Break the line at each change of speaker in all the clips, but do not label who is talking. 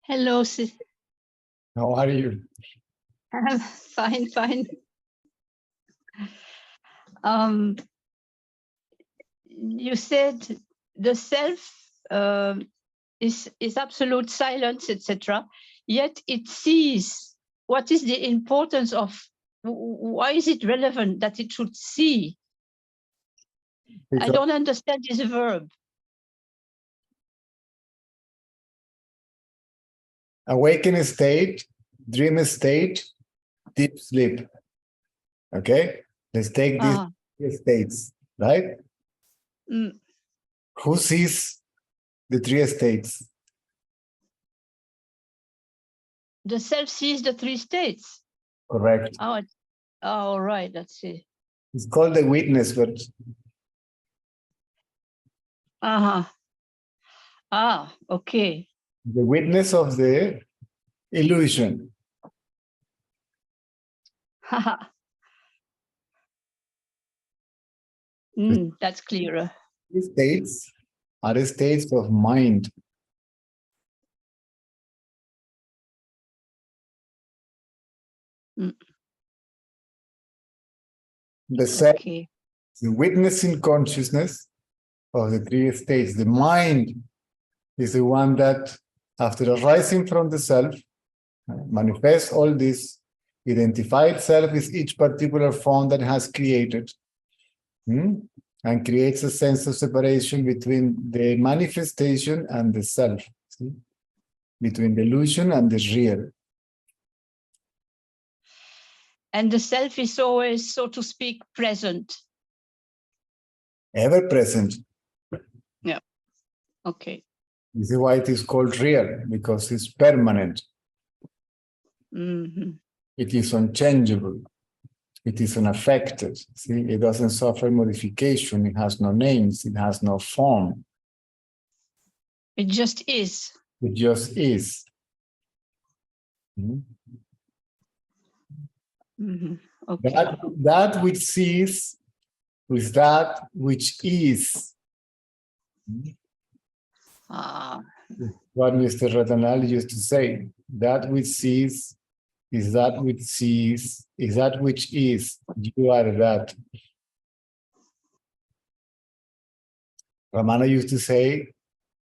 Hello,
How are you?
fine, fine. You said the self is absolute silence, etc. Yet it sees. What is the importance of? Why is it relevant that it should see? I don't understand this verb.
Awakened state, dream state, deep sleep. Okay, let's take these three states, right?
Mm.
Who sees the three states?
The self sees the three states.
Correct.
Oh, all right. Let's see.
It's called the witness, but.
Okay.
The witness of the illusion.
That's clearer.
These states are states of mind. The self, the witnessing consciousness of the three states. The mind is the one that, after arising from the self, manifests all this, identified self is each particular form that has created, and creates a sense of separation between the manifestation and the self, between the illusion and the real.
And the self is always, so to speak, present.
Ever present.
Yeah. Okay.
This is why it is called real, because it's permanent.
Mm-hmm.
It is unchangeable. It is unaffected. See, it doesn't suffer modification. It has no names. It has no form.
It just is.
It just is.
Okay.
That which sees with that which is. What Mr. Ratanal used to say, that which sees is that which sees, is that which is. You are that. Ramana used to say,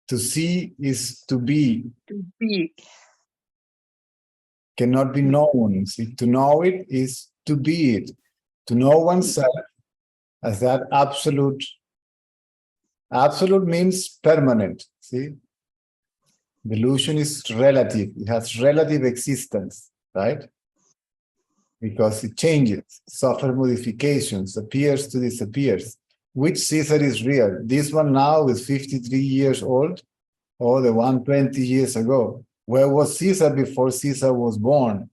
to see is to be.
To be.
Cannot be known. See, to know it is to be it. To know oneself as that absolute. Absolute means permanent. See? The illusion is relative. It has relative existence, right? Because it changes, suffers modifications, appears to disappears. Which Caesar is real? This one now is 53 years old, or the one 20 years ago? Where was Caesar before Caesar was born?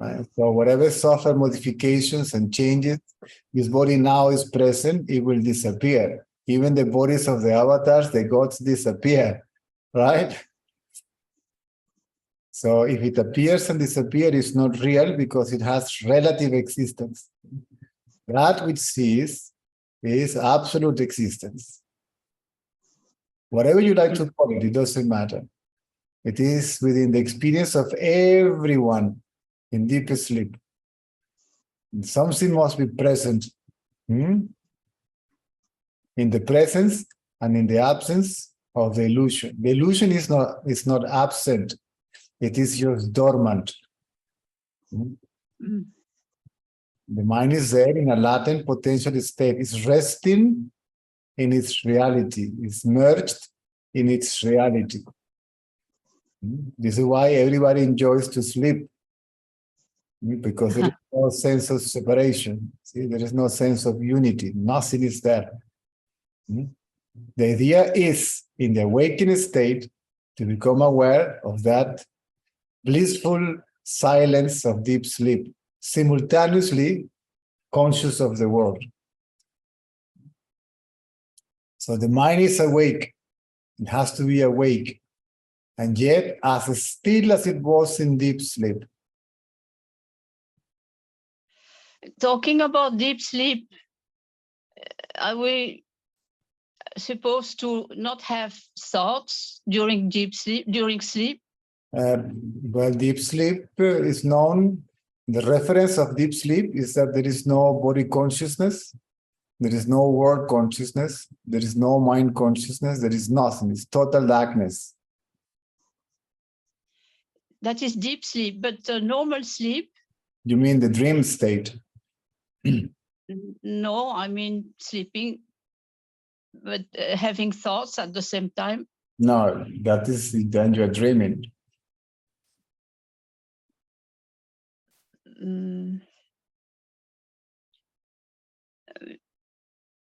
Right? So whatever suffer modifications and changes, his body now is present, it will disappear. Even the bodies of the avatars, the gods disappear, right? So if it appears and disappears, it's not real because it has relative existence. That which sees is absolute existence. Whatever you like to call it, it doesn't matter. It is within the experience of everyone in deep sleep. Something must be present. In the presence and in the absence of the illusion. The illusion is not absent. It is just dormant. The mind is there in a latent potential state. It's resting in its reality. It's merged in its reality. This is why everybody enjoys to sleep. Because there is no sense of separation. See, there is no sense of unity. Nothing is there. The idea is, in the awakened state, to become aware of that blissful silence of deep sleep, simultaneously conscious of the world. So the mind is awake. It has to be awake. And yet, as still as it was in deep sleep.
Talking about deep sleep, are we supposed to not have thoughts during sleep?
Well, deep sleep is known. The reference of deep sleep is that there is no body consciousness, there is no world consciousness, there is no mind consciousness, there is nothing. It's total darkness.
That is deep sleep, but normal sleep?
You mean the dream state?
No, I mean sleeping, but having thoughts at the same time.
No, that is then you're dreaming.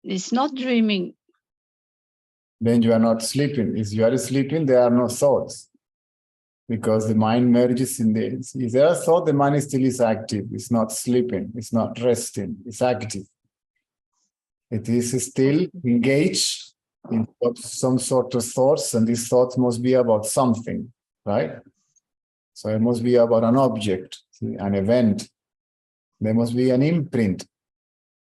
It's not dreaming.
Then you are not sleeping. If you are sleeping, there are no thoughts. Because the mind merges in the, if there are thoughts, the mind still is active. It's not sleeping, it's not resting, it's active. It is still engaged in some sort of thoughts, and these thoughts must be about something, right? So it must be about an object, an event. There must be an imprint,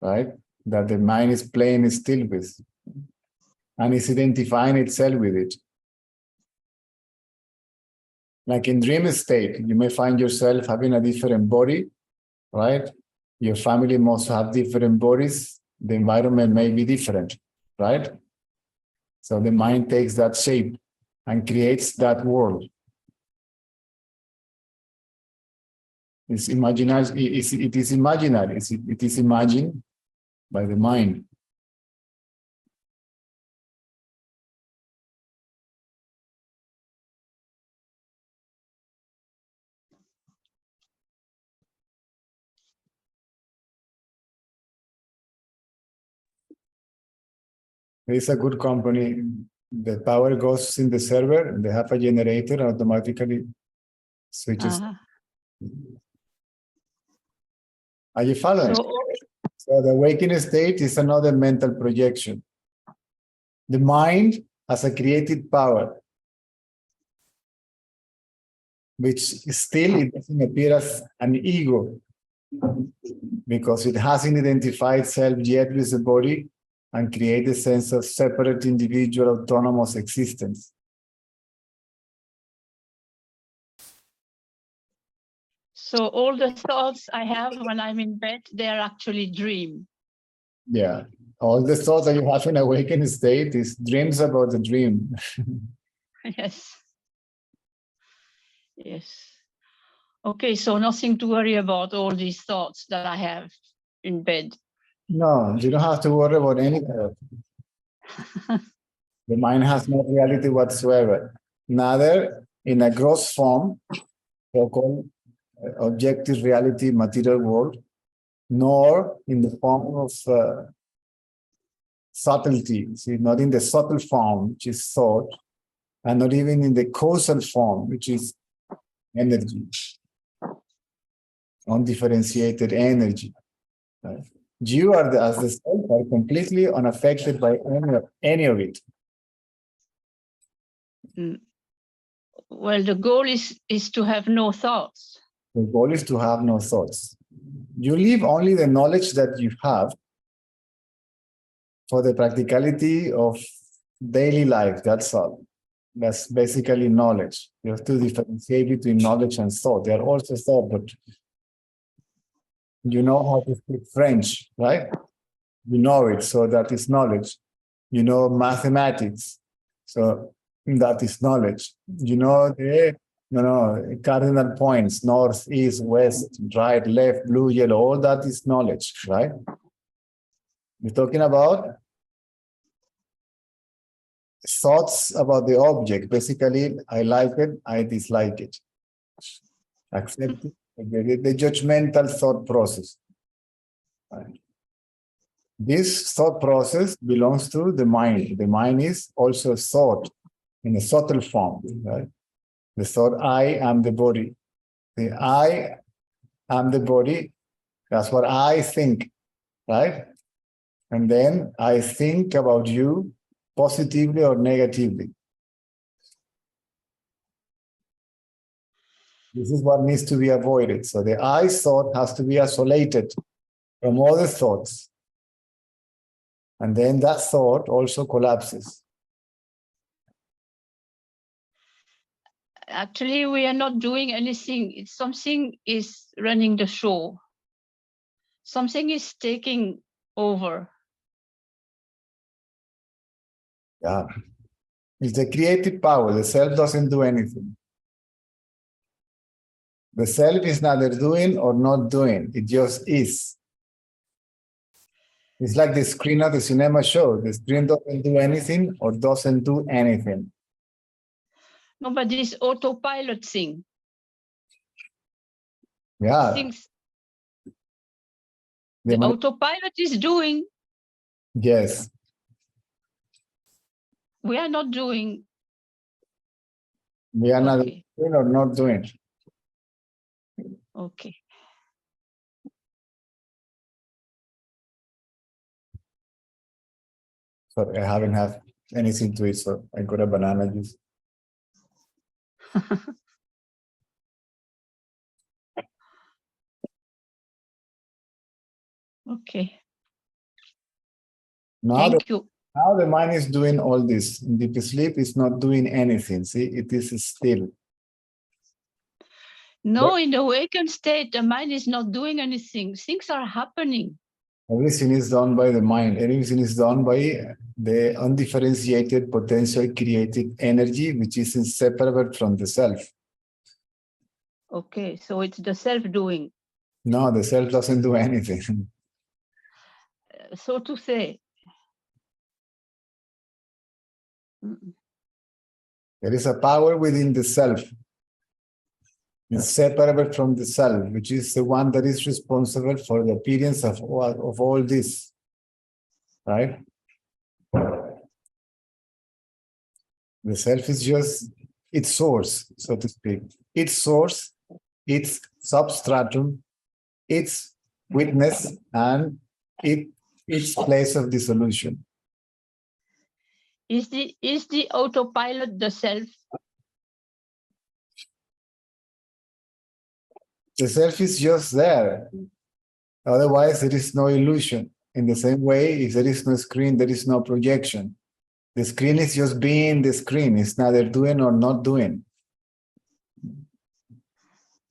right? That the mind is playing still with, and is identifying itself with it. Like in dream state, you may find yourself having a different body, right? Your family must have different bodies. The environment may be different, right? So the mind takes that shape and creates that world. It's imaginary. It is imaginary. It is imagined by the mind. It's a good company. The power goes in the server, and they have a generator automatically switches. Are you following? So the waking state is another mental projection. The mind has a creative power, which still it doesn't appear as an ego, because it hasn't identified itself yet with the body and create a sense of separate individual autonomous existence.
So all the thoughts I have when I'm in bed, they're actually dream.
Yeah, all the thoughts that you have in awakened state is dreams about the dream.
Yes. Yes. Okay, so nothing to worry about all these thoughts that I have in bed.
No, you don't have to worry about anything. The mind has no reality whatsoever, neither in a gross form, so-called objective reality, material world, nor in the form of subtlety. See, not in the subtle form, which is thought, and not even in the causal form, which is energy, undifferentiated energy. Right? You are as the self are completely unaffected by any of it.
Well, the goal is to have no thoughts.
The goal is to have no thoughts. You leave only the knowledge that you have for the practicality of daily life. That's all. That's basically knowledge. You have to differentiate between knowledge and thought. They are also thought, but you know how to speak French, right? You know it, so that is knowledge. You know mathematics, so that is knowledge. You know the cardinal points, north, east, west, right, left, blue, yellow, all that is knowledge, right? We're talking about thoughts about the object. Basically, I like it, I dislike it. Accept it, the judgmental thought process. Right. This thought process belongs to the mind. The mind is also thought in a subtle form, right? The thought, I am the body. The I am the body, that's what I think, right? And then I think about you positively or negatively. This is what needs to be avoided. So the I thought has to be isolated from other thoughts. And then that thought also collapses.
Actually, we are not doing anything. It's something is running the show. Something is taking over.
Yeah. It's the creative power. The self doesn't do anything. The self is neither doing or not doing. It just is. It's like the screen of the cinema show. The screen doesn't do anything or doesn't do anything.
No, but this autopilot thing,
Yeah.
things
The
the autopilot is doing,
yes.
we are not doing.
We are not
Okay.
doing or not doing.
Okay.
Sorry, I haven't had anything to eat, so I got a banana juice.
Okay.
Now
Thank you.
now the mind is doing all this. In deep sleep, it's not doing anything. See, it is still.
No, in the awakened state, the mind is not doing anything. Things are happening.
Everything is done by the mind. Everything is done by the undifferentiated potential creative energy, which is inseparable from the self.
Okay, so it's the self doing,
No, the self doesn't do anything.
so to say. Mm.
There is a power within the self, inseparable from the self, which is the one that is responsible for the appearance of all this, right? The self is just its source, so to speak. Its source, its substratum, its witness, and its place of dissolution.
Is the autopilot the self?
The self is just there. Otherwise, there is no illusion. In the same way, if there is no screen, there is no projection. The screen is just being the screen. It's neither doing or not doing.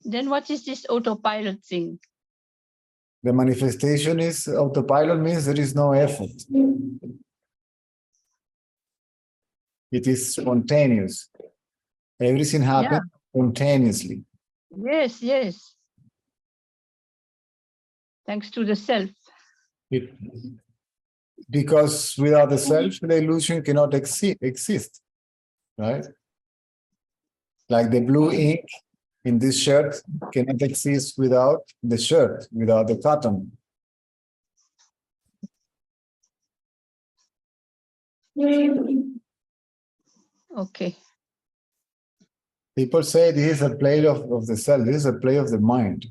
Then what is this autopilot thing?
The manifestation is autopilot means there is no effort. It is spontaneous. Everything happens spontaneously.
Yes, yes. Thanks to the self.
Because without the self, the illusion cannot exist, right? Like the blue ink in this shirt cannot exist without the shirt, without the cotton.
Okay.
People say this is a play of the self, this is a play of the mind.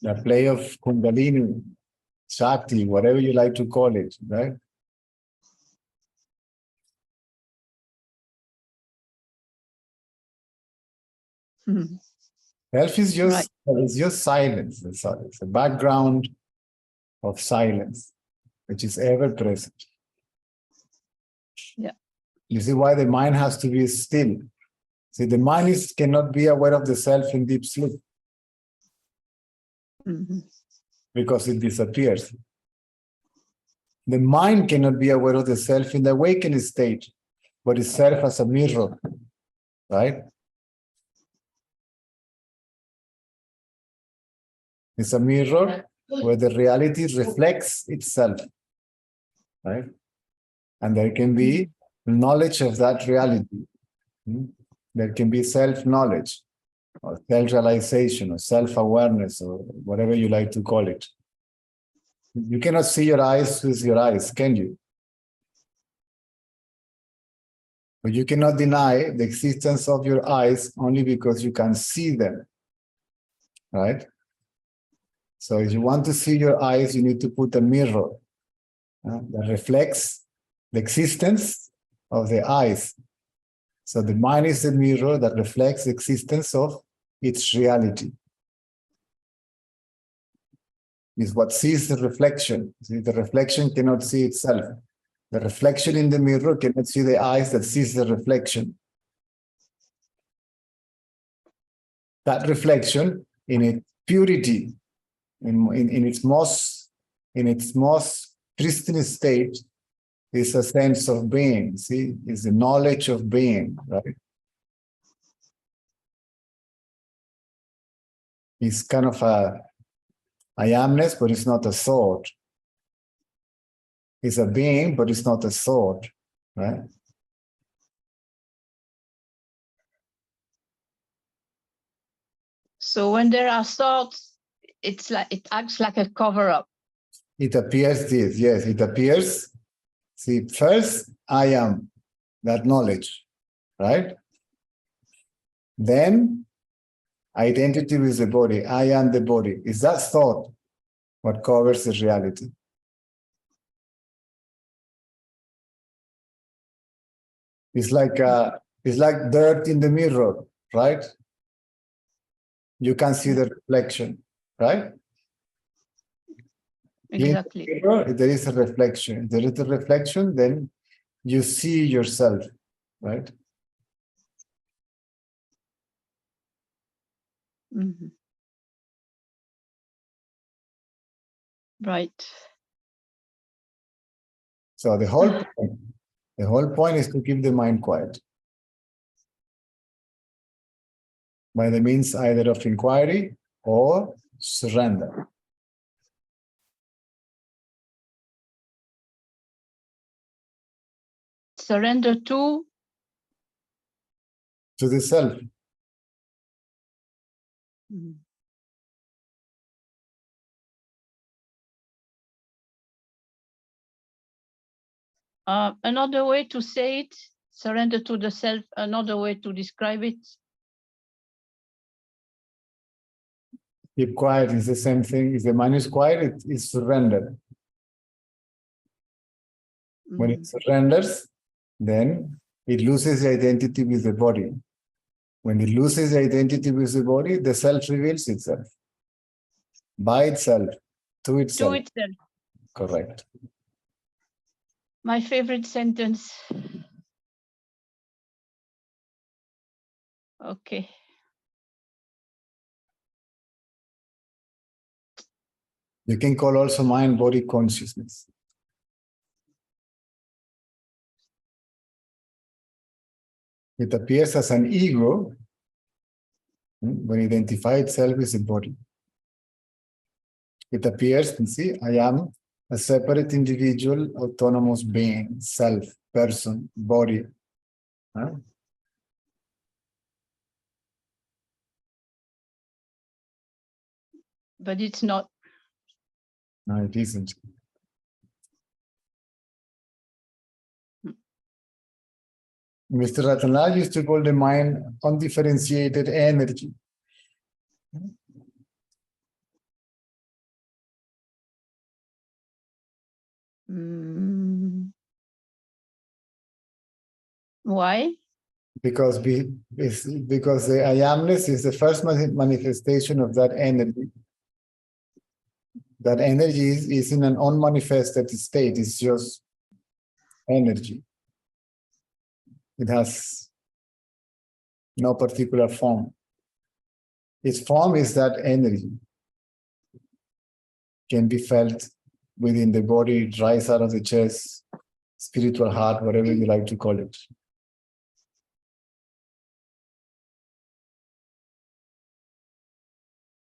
The play of Kundalini, Shakti, whatever you like to call it, right?
Hmm.
Self is just silence. It's a background of silence, which is ever present.
Yeah.
You see why the mind has to be still. See, the mind cannot be aware of the self in deep sleep because it disappears. The mind cannot be aware of the self in the awakened state, but it serves as a mirror, right? It's a mirror where the reality reflects itself, right? And there can be knowledge of that reality. There can be self-knowledge or self-realization or self-awareness or whatever you like to call it. You cannot see your eyes with your eyes, can you? But you cannot deny the existence of your eyes only because you can see them, right? So if you want to see your eyes, you need to put a mirror that reflects the existence of the eyes. So the mind is the mirror that reflects the existence of its reality. is what sees the reflection. See, the reflection cannot see itself. The reflection in the mirror cannot see the eyes that sees the reflection. That reflection in its purity, in its most pristine state, is a sense of being. See, is the knowledge of being, right? It's kind of a I amness, but it's not a thought. It's a being, but it's not a thought, right?
So when there are thoughts, it's like it acts like a cover-up.
It appears this, yes, it appears. See, first, I am, that knowledge, right? Then, identity with the body, I am the body. Is that thought what covers the reality? It's like dirt in the mirror, right? You can see the reflection, right?
Exactly.
In the mirror, there is a reflection. If there is a reflection, then you see yourself, right?
Mhm. Right.
So the whole point is to keep the mind quiet by the means either of inquiry or surrender.
Surrender to
The self.
Mhm. Another way to say it, surrender to the self, another way to describe it.
Keep quiet is the same thing. If the mind is quiet, it is surrender. When it surrenders, then it loses the identity with the body. When it loses the identity with the body, the self reveals itself. By itself, to itself.
To itself.
Correct.
My favorite sentence. Okay.
You can call also mind-body consciousness. It appears as an ego when it identifies itself as a body. It appears, and see, I am a separate individual, autonomous being, self, person, body. Huh?
But it's not.
No, it isn't. Mr. Ratanlal used to call the mind undifferentiated energy.
Why?
Because the I amness is the first manifestation of that energy. That energy is in an unmanifested state. It's just energy. It has no particular form. Its form is that energy. Can be felt within the body, it rises out of the chest, spiritual heart, whatever you like to call it.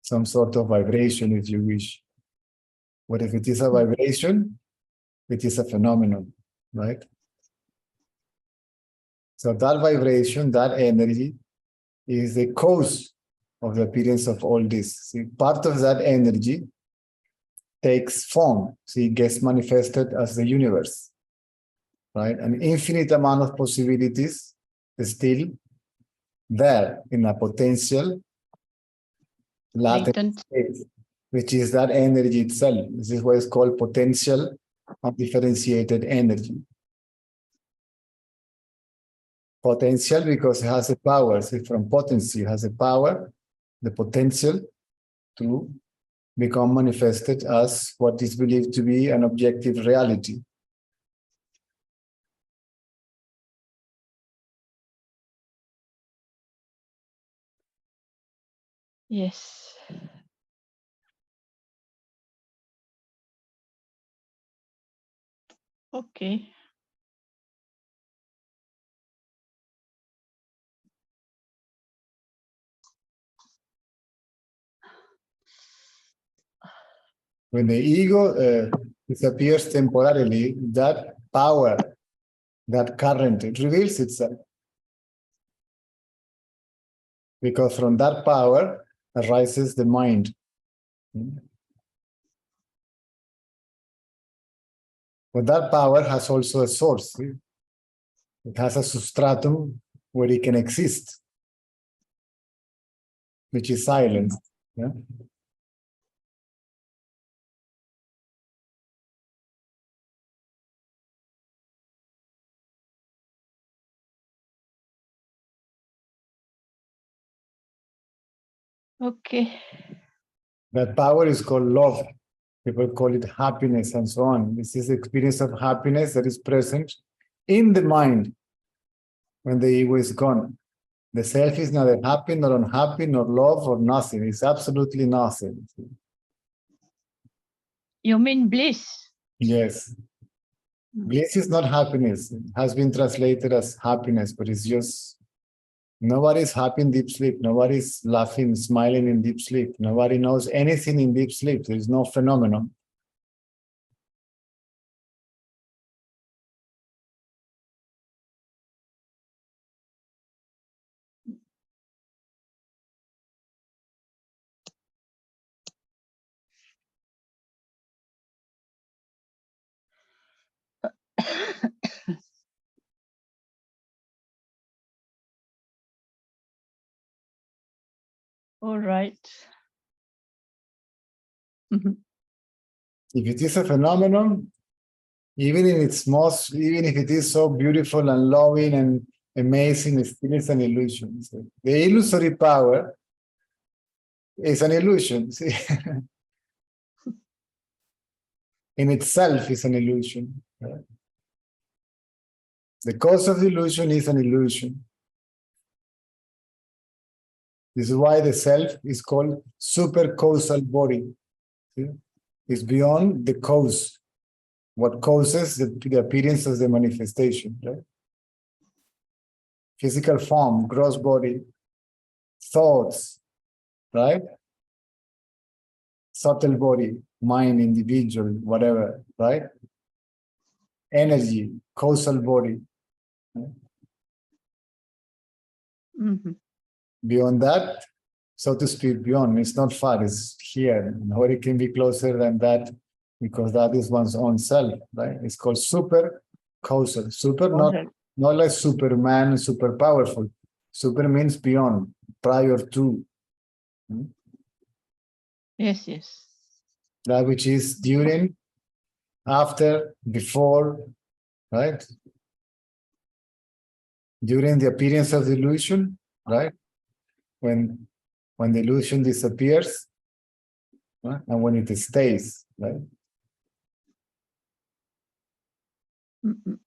Some sort of vibration, if you wish. But if it is a vibration, it is a phenomenon, right? So that vibration, that energy, is the cause of the appearance of all this. See, part of that energy takes form. See, it gets manifested as the universe, right? An infinite amount of possibilities is still there in a potential latent state, which is that energy itself. This is what is called potential undifferentiated energy. Potential because it has a power. See, from potency, it has a power, the potential to become manifested as what is believed to be an objective reality.
Yes. Okay.
When the ego disappears temporarily, that power, that current, it reveals itself. Because from that power arises the mind. But that power has also a source. It has a substratum where it can exist, which is silence. Yeah?
Okay.
That power is called love. People call it happiness and so on. This is the experience of happiness that is present in the mind when the ego is gone. The self is neither happy nor unhappy nor love or nothing. It's absolutely nothing.
You mean bliss?
Yes. Bliss is not happiness. It has been translated as happiness, but it's just nobody's happy in deep sleep. Nobody's laughing, smiling in deep sleep. Nobody knows anything in deep sleep. There is no phenomenon.
All right. Mhm.
If it is a phenomenon, even in its most, even if it is so beautiful and loving and amazing, it still is an illusion. So the illusory power is an illusion. See? In itself is an illusion. Right? The cause of the illusion is an illusion. This is why the self is called supercausal body. See? It's beyond the cause, what causes the appearance of the manifestation. Right? Physical form, gross body, thoughts, right? Subtle body, mind, individual, whatever, right? Energy, causal body.
Mhm.
Beyond that, so to speak, beyond, it's not far, it's here. Nobody can be closer than that because that is one's own self, right? It's called super causal. Super,
Okay.
not like Superman, super powerful. Super means beyond, prior to.
Yes, yes.
That which is during, after, before, right? During the appearance of the illusion, right? When the illusion disappears, right? And when it stays, right?
Mhm.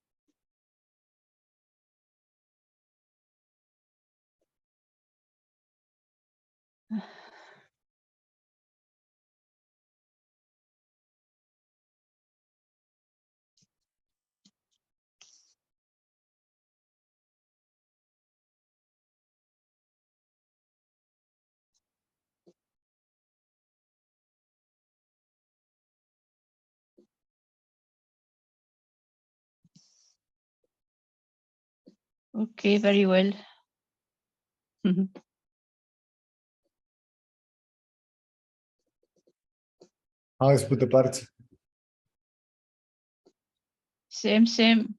Okay, very well. Mhm.
How is put apart?
Same,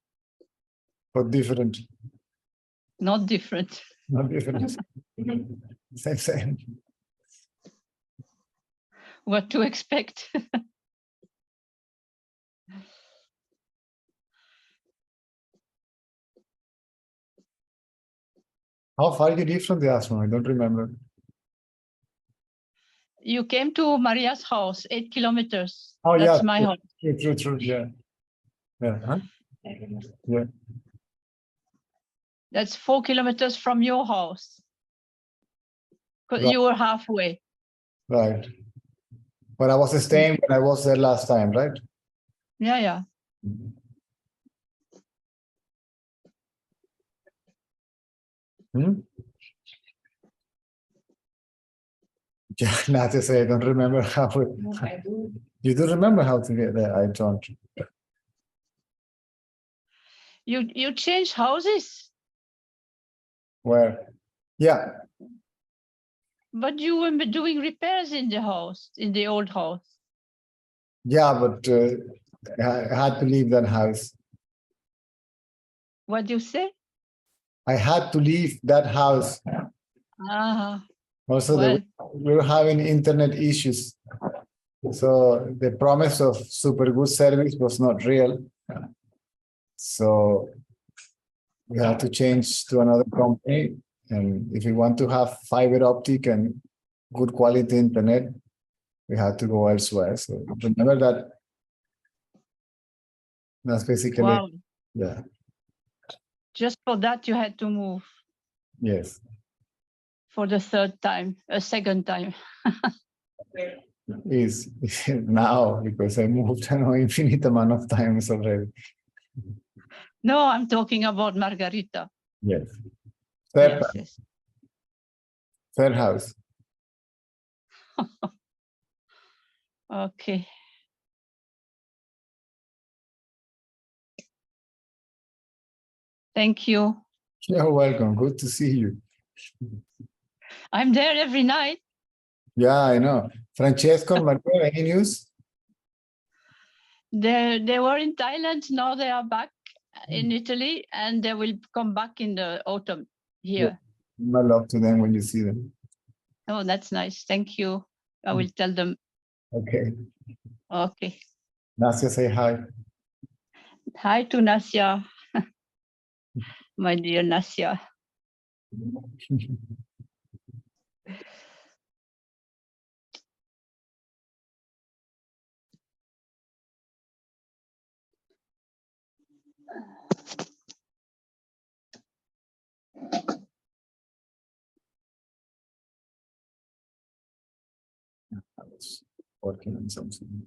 But different,
not different.
not different. Same.
What to expect?
How far you live from the ashram? I don't remember.
You came to Maria's house, 8 kilometers.
Oh,
That's
yeah.
my house.
True. Yeah. Yeah. Huh? Yeah.
That's 4 kilometers from your house. 'Cause
Right.
you were halfway.
Right. But I was staying when I was there last time, right?
Yeah.
Hmm? Yeah, not to say I don't remember how it, you do remember how to get there. I don't.
You changed houses,
Where? Yeah.
but you were doing repairs in the house, in the old house.
Yeah, but I had to leave that house.
What do you say?
I had to leave that house.
Ah,
Also,
well,
we were having internet issues. So the promise of super good service was not real. So we had to change to another company. And if we want to have fiber optic and good quality internet, we had to go elsewhere. So remember that. That's basically,
wow.
yeah,
Just for that, you had to move
yes.
for the third time, a second time.
Is now because I moved an infinite amount of times already.
No, I'm talking about Margarita.
Yes. Third,
Yes.
third house.
Okay. Thank you.
You're welcome. Good to see you.
I'm there every night.
Yeah, I know. Francesco and Maria, any news?
They were in Thailand. Now they are back in Italy, and they will come back in the autumn here.
My love to them when you see them.
Oh, that's nice. Thank you. I will tell them.
Okay.
Okay.
Nasia, say hi.
Hi to Nasia, my dear Nasia.
I was working on something.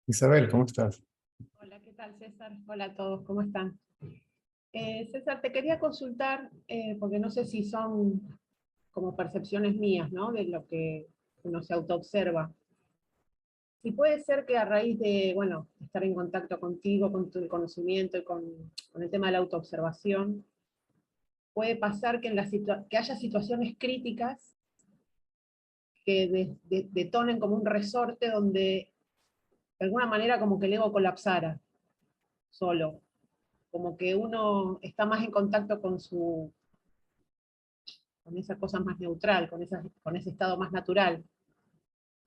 Isabel, ¿cómo estás?
Hola, ¿qué tal, César? Hola a todos, ¿cómo están? César, te quería consultar, porque no sé si son como percepciones mías, ¿no? De lo que uno se autoobserva. Si puede ser que a raíz de, bueno, estar en contacto contigo, con tu conocimiento y con el tema de la autoobservación, puede pasar que, que haya situaciones críticas que detonen como un resorte donde de alguna manera como que el ego colapsara solo. como que uno está más en contacto con esa cosa más neutral, con ese estado más natural,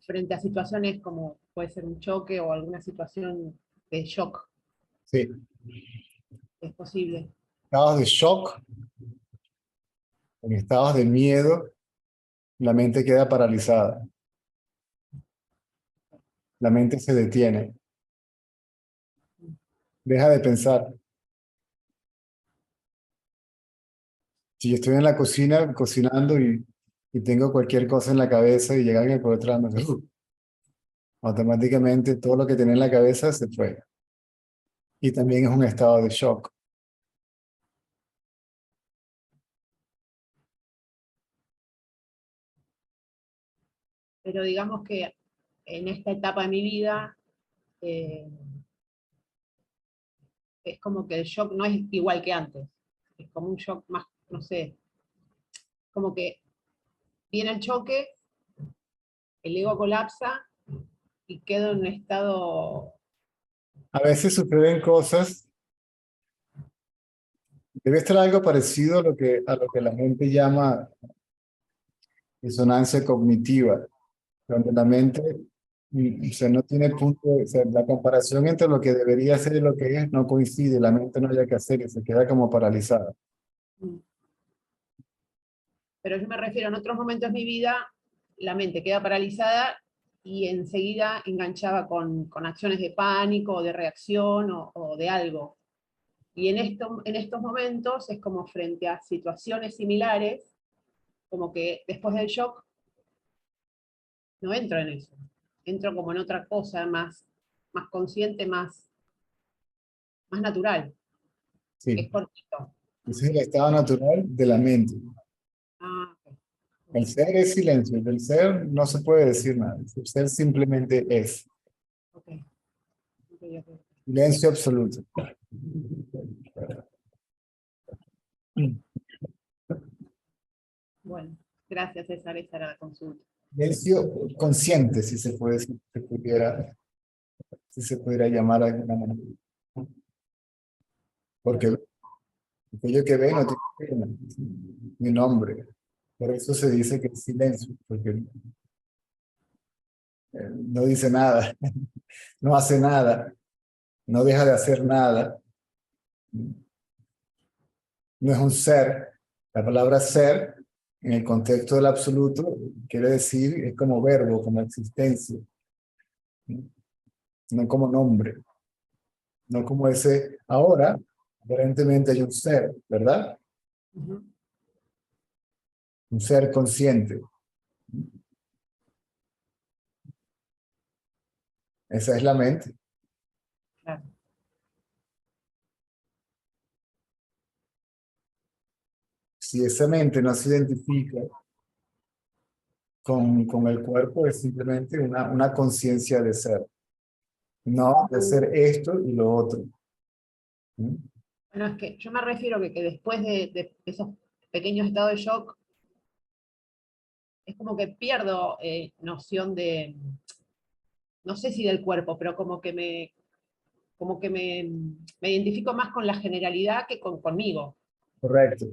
frente a situaciones como puede ser un choque o alguna situación de shock.
Sí.
Es posible.
Estados de shock, en estados de miedo, la mente queda paralizada. La mente se detiene. Deja de pensar. Si yo estoy en la cocina cocinando y tengo cualquier cosa en la cabeza y llega alguien por detrás, automáticamente todo lo que tenía en la cabeza se fue. Y también es un estado de shock.
Pero digamos que en esta etapa de mi vida es como que el shock no es igual que antes. Es como un shock más, no sé, como que viene el choque, el ego colapsa y quedo en un estado...
A veces suceden cosas, debe estar algo parecido a lo que la gente llama disonancia cognitiva, donde la mente o sea, no tiene punto, o sea, la comparación entre lo que debería ser y lo que es no coincide, la mente no haya que hacer y se queda como paralizada.
Pero yo me refiero, en otros momentos de mi vida, la mente queda paralizada y enseguida enganchaba con acciones de pánico o de reacción o de algo. Y en estos momentos es como frente a situaciones similares, como que después del shock no entro en eso. Entro como en otra cosa más consciente, más natural.
Sí,
Es cortito.
ese es el estado natural de la mente.
Ah, ok.
El ser es silencio, del ser no se puede decir nada, el ser simplemente es.
Ok. Ok.
Silencio absoluto.
Bueno, gracias César, esa era la consulta.
Silencio consciente, si se puede, si se pudiera llamar de alguna manera. Porque aquello que ve no tiene ni nombre. Por eso se dice que es silencio, porque no dice nada, no hace nada, no deja de hacer nada. No es un ser. La palabra ser, en el contexto del absoluto, quiere decir, es como verbo, como existencia, no como nombre, no como ese. Ahora, aparentemente hay un ser, ¿verdad?
Ujú.
Un ser consciente. Esa es la mente.
Claro.
Si esa mente no se identifica con el cuerpo, es simplemente una conciencia de ser. No de ser esto y lo otro. ¿Mm?
Bueno, es que yo me refiero que después de esos pequeños estados de shock, es como que pierdo noción de, no sé si del cuerpo, pero como que me identifico más con la generalidad que conmigo.
Correcto.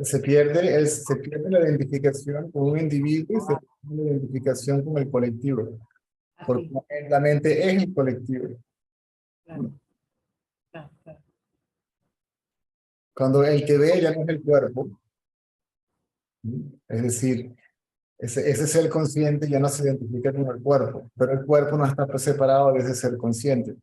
Se pierde la identificación con un individuo y se pierde la identificación con el colectivo. Porque
Así,
la mente es el colectivo.
claro, claro.
Cuando el que ve ya no es el cuerpo, es decir, ese ser consciente ya no se identifica con el cuerpo, pero el cuerpo no está separado de ese ser consciente.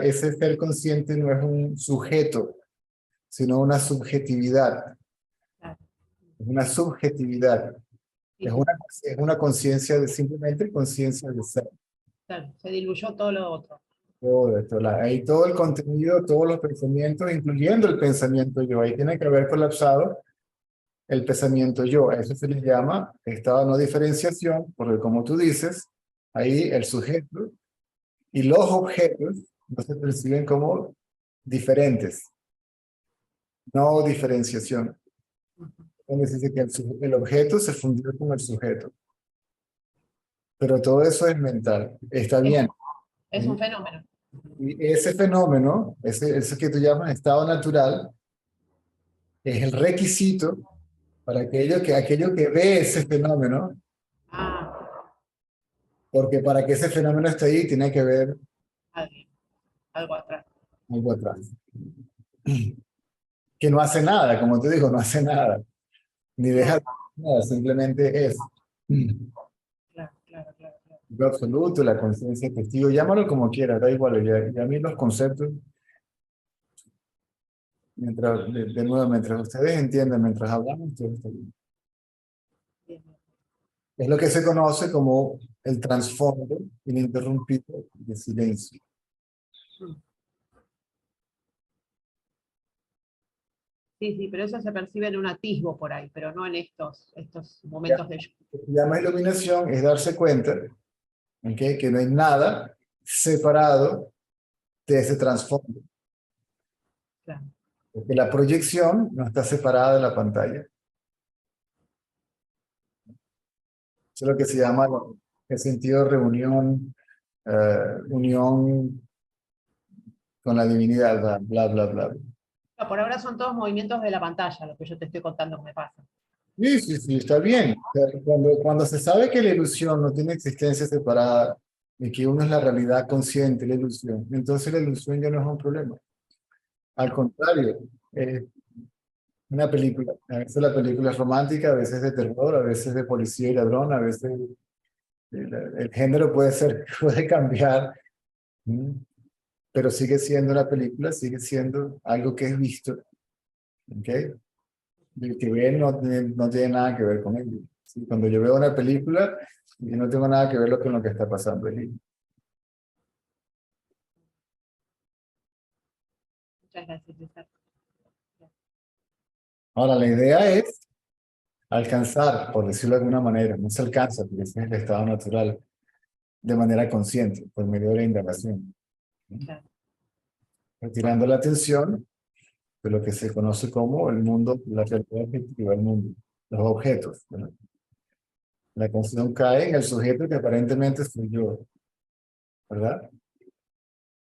Ese ser consciente no es un sujeto, sino una subjetividad.
Claro.
Es una subjetividad.
Sí, sí,
Es una conciencia de simplemente conciencia de ser.
claro, se diluyó todo lo otro.
Todo esto, ahí todo el contenido, todos los pensamientos, incluyendo el pensamiento yo. Ahí tiene que haber colapsado el pensamiento yo. A eso se le llama estado de no diferenciación, porque como tú dices, ahí el sujeto y los objetos no se perciben como diferentes. No diferenciación.
Ujú.
Donde se dice que el objeto se fundió con el sujeto. pero todo eso es mental. Está bien.
Es un fenómeno.
Y ese fenómeno, ese que tú llamas estado natural, es el requisito para aquello que ve ese fenómeno,
Ah,
porque para que ese fenómeno esté ahí tiene que ver
algo atrás.
algo atrás. Que no hace nada, como te digo, no hace nada, ni deja de hacer nada, simplemente es.
Claro, claro, claro, claro.
Lo absoluto, la conciencia testigo, llámalo como quieras, da igual, y a mí los conceptos, mientras, de nuevo, mientras ustedes entiendan, mientras hablamos, todo está bien.
Bien, bien.
Es lo que se conoce como el trasfondo ininterrumpido de silencio.
Sí, sí, pero eso se percibe en un atisbo por ahí, pero no en estos momentos de lluvia.
Lo que se llama iluminación es darse cuenta, ¿ok?, que no hay nada separado de ese trasfondo.
Claro.
Porque la proyección no está separada de la pantalla. Eso es lo que se llama el sentido de reunión, unión con la divinidad, bla, bla, bla, bla.
No, por ahora son todos movimientos de la pantalla, lo que yo te estoy contando que me pasa.
Sí, sí, sí, está bien. O sea, cuando se sabe que la ilusión no tiene existencia separada y que uno es la realidad consciente, la ilusión, entonces la ilusión ya no es un problema. Al contrario, una película, a veces la película es romántica, a veces de terror, a veces de policía y ladrón, a veces el género puede ser, puede cambiar, ¿m? Pero sigue siendo una película, sigue siendo algo que es visto, ¿ok? El que ve no tiene nada que ver con ello. ¿Sí? Cuando yo veo una película, yo no tengo nada que ver con lo que está pasando allí.
Muchas gracias, César.
Ahora, la idea es alcanzar, por decirlo de alguna manera, no se alcanza, porque ese es el estado natural, de manera consciente, por medio de la indagación.
Claro.
Retirando la atención de lo que se conoce como el mundo, la realidad objetiva del mundo, los objetos, ¿verdad? La atención cae en el sujeto que aparentemente soy yo, ¿verdad?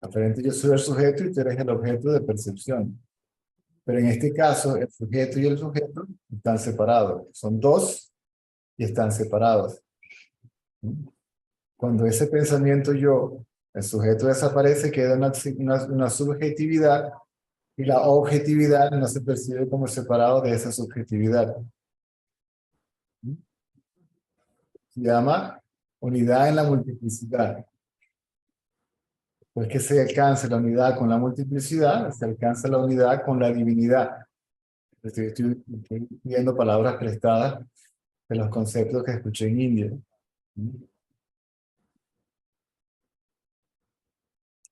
Aparentemente yo soy el sujeto y tú eres el objeto de percepción. Pero en este caso, el sujeto y el sujeto están separados. Son dos y están separados. Cuando ese pensamiento yo, el sujeto desaparece, queda una subjetividad y la objetividad no se percibe como separado de esa subjetividad. Se llama unidad en la multiplicidad. Pues que se alcanza la unidad con la multiplicidad, se alcanza la unidad con la divinidad. Estoy viendo palabras prestadas de los conceptos que escuché en India.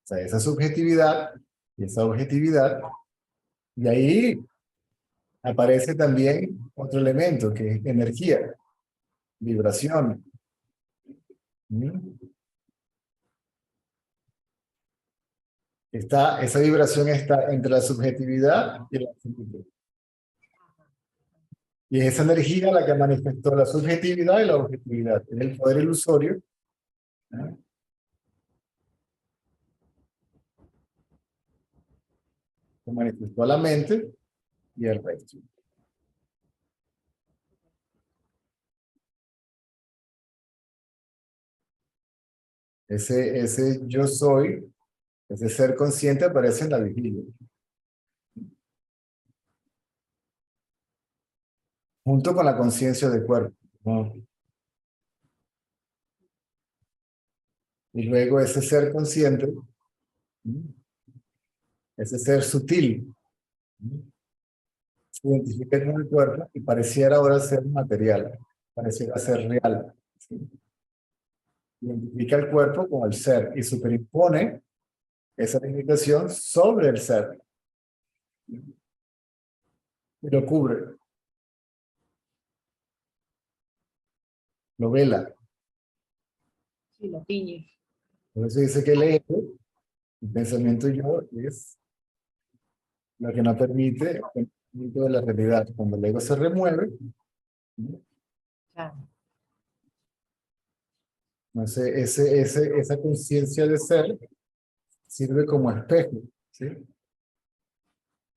O sea, esa subjetividad y esa objetividad, y ahí aparece también otro elemento que es energía, vibración. Esa vibración está entre la subjetividad y la objetividad. Y es esa energía la que manifestó la subjetividad y la objetividad. Es el poder ilusorio, ¿no?, que manifestó a la mente y el resto. Ese yo soy, ese ser consciente aparece en la vigilia. Junto con la conciencia del cuerpo, ¿no? Y luego ese ser consciente, ¿no?, ese ser sutil, ¿no?, se identifica con el cuerpo y pareciera ahora ser material, pareciera ser real, ¿sí? Identifica el cuerpo con el ser y superimpone esa limitación sobre el ser y lo cubre, lo vela.
Sí, lo tiñe.
Por eso dice que el ego, el pensamiento yo, es lo que no permite el conocimiento de la realidad. Cuando el ego se remueve, ¿no?,
Claro.
Entonces, esa conciencia de ser sirve como espejo, ¿sí?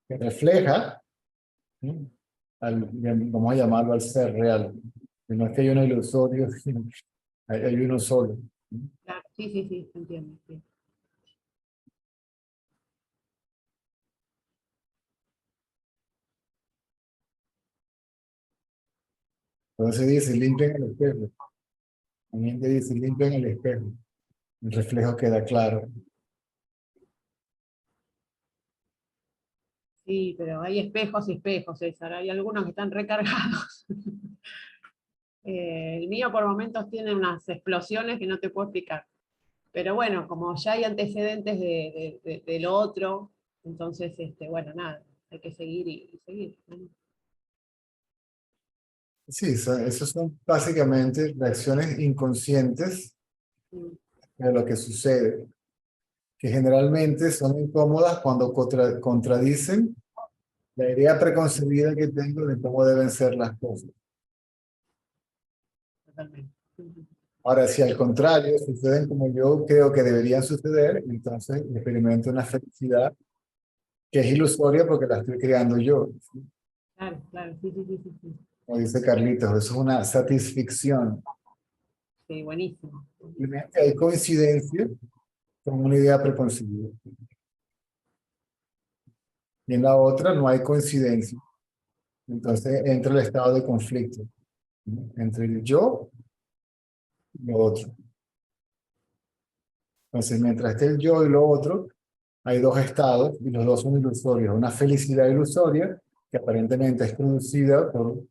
Que refleja, ¿sí? Vamos a llamarlo al ser real. Que no es que hay uno ilusorio, sino hay uno solo.
Claro, sí, sí, sí, entiendo. Sí.
Entonces dice, limpien el espejo. También te dice, limpien el espejo. El reflejo queda claro.
Sí, pero hay espejos y espejos, César. Hay algunos que están recargados. El mío por momentos tiene unas explosiones que no te puedo explicar. Pero bueno, como ya hay antecedentes de lo otro, entonces, bueno, nada, hay que seguir y seguir, ¿no?
Sí, esos son básicamente reacciones inconscientes
Mm,
de lo que sucede, que generalmente son incómodas cuando contradicen la idea preconcebida que tengo de cómo deben ser las cosas.
totalmente. Ujú.
Ahora, si al contrario suceden como yo creo que deberían suceder, entonces experimento una felicidad que es ilusoria porque la estoy creando yo. ¿Sí?
Claro, claro, sí, sí, sí, sí, sí.
Como dice Carlitos, eso es una satisfacción.
Sí, buenísimo.
Simplemente hay coincidencia con una idea preconcebida. Y en la otra no hay coincidencia. Entonces entra el estado de conflicto, ¿no? Entre el yo y lo otro. Entonces, mientras esté el yo y lo otro, hay dos estados y los dos son ilusorios. Una felicidad ilusoria que aparentemente es producida por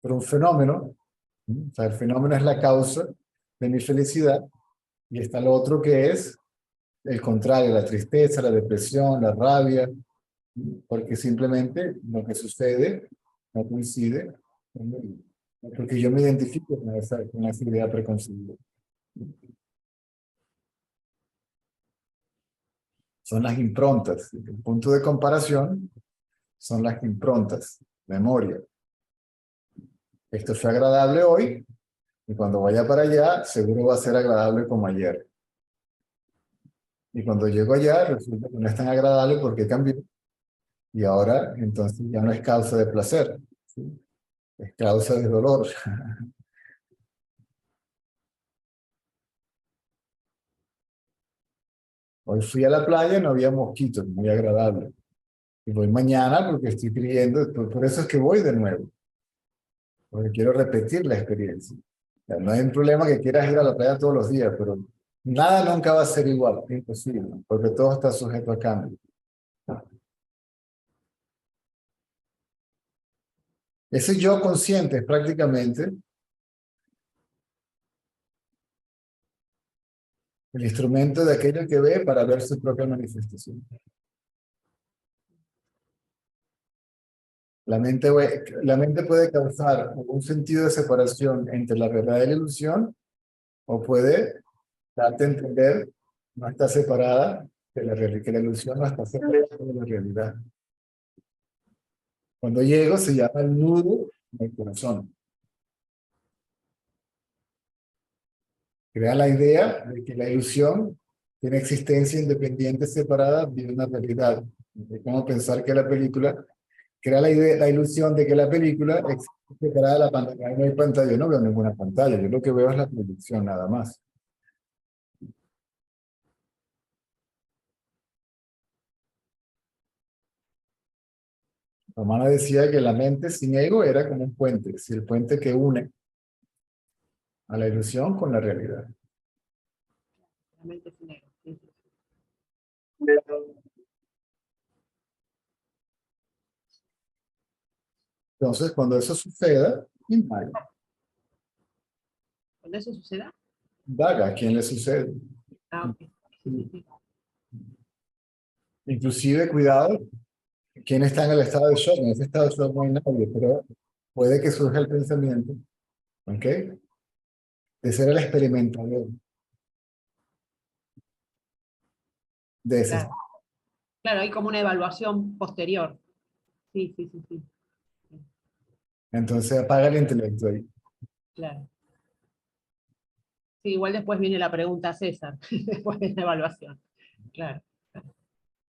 un fenómeno. ¿No? O sea, el fenómeno es la causa de mi felicidad y está lo otro que es el contrario, la tristeza, la depresión, la rabia, ¿no? Porque simplemente lo que sucede no coincide porque yo me identifico con esa idea preconcebida. Son las improntas. El punto de comparación son las improntas, memoria. Esto fue agradable hoy y cuando vaya para allá seguro va a ser agradable como ayer. Y cuando llego allá resulta que no es tan agradable porque cambió y ahora entonces ya no es causa de placer, ¿sí? Es causa de dolor. Hoy fui a la playa, no había mosquitos, muy agradable. Y voy mañana porque estoy creyendo, por eso es que voy de nuevo, porque quiero repetir la experiencia. O sea, no hay un problema que quieras ir a la playa todos los días, pero nada nunca va a ser igual, es imposible, porque todo está sujeto a cambio. Ese yo consciente es prácticamente el instrumento de aquello que ve para ver su propia manifestación. La mente puede causar un sentido de separación entre la verdad y la ilusión, o puede darte a entender no está separada de la realidad, que la ilusión no está separada de la realidad. Cuando llego se llama el nudo del corazón. Crea la idea de que la ilusión tiene existencia independiente, separada de una realidad. Es como pensar que la película crea la ilusión de que la película existe separada de la pantalla. No hay pantalla, yo no veo ninguna pantalla, yo lo que veo es la proyección nada más. Romana decía que la mente sin ego era como un puente, es el puente que une a la ilusión con la realidad.
Realmente es negro. Sí, sí.
Entonces, cuando eso suceda, indaga.
Cuando eso suceda,
Indaga a quién le sucede.
ok. Sí, sí, sí.
Inclusive, cuidado, quién está en el estado de shock. En ese estado de shock no hay nadie, pero puede que surja el pensamiento, ¿ok? De ser el experimentador de ese
Claro,
estado.
claro, hay como una evaluación posterior. Sí, sí, sí, sí.
Entonces, apaga el intelecto ahí.
Claro. Sí, igual después viene la pregunta César, después de la evaluación. Claro,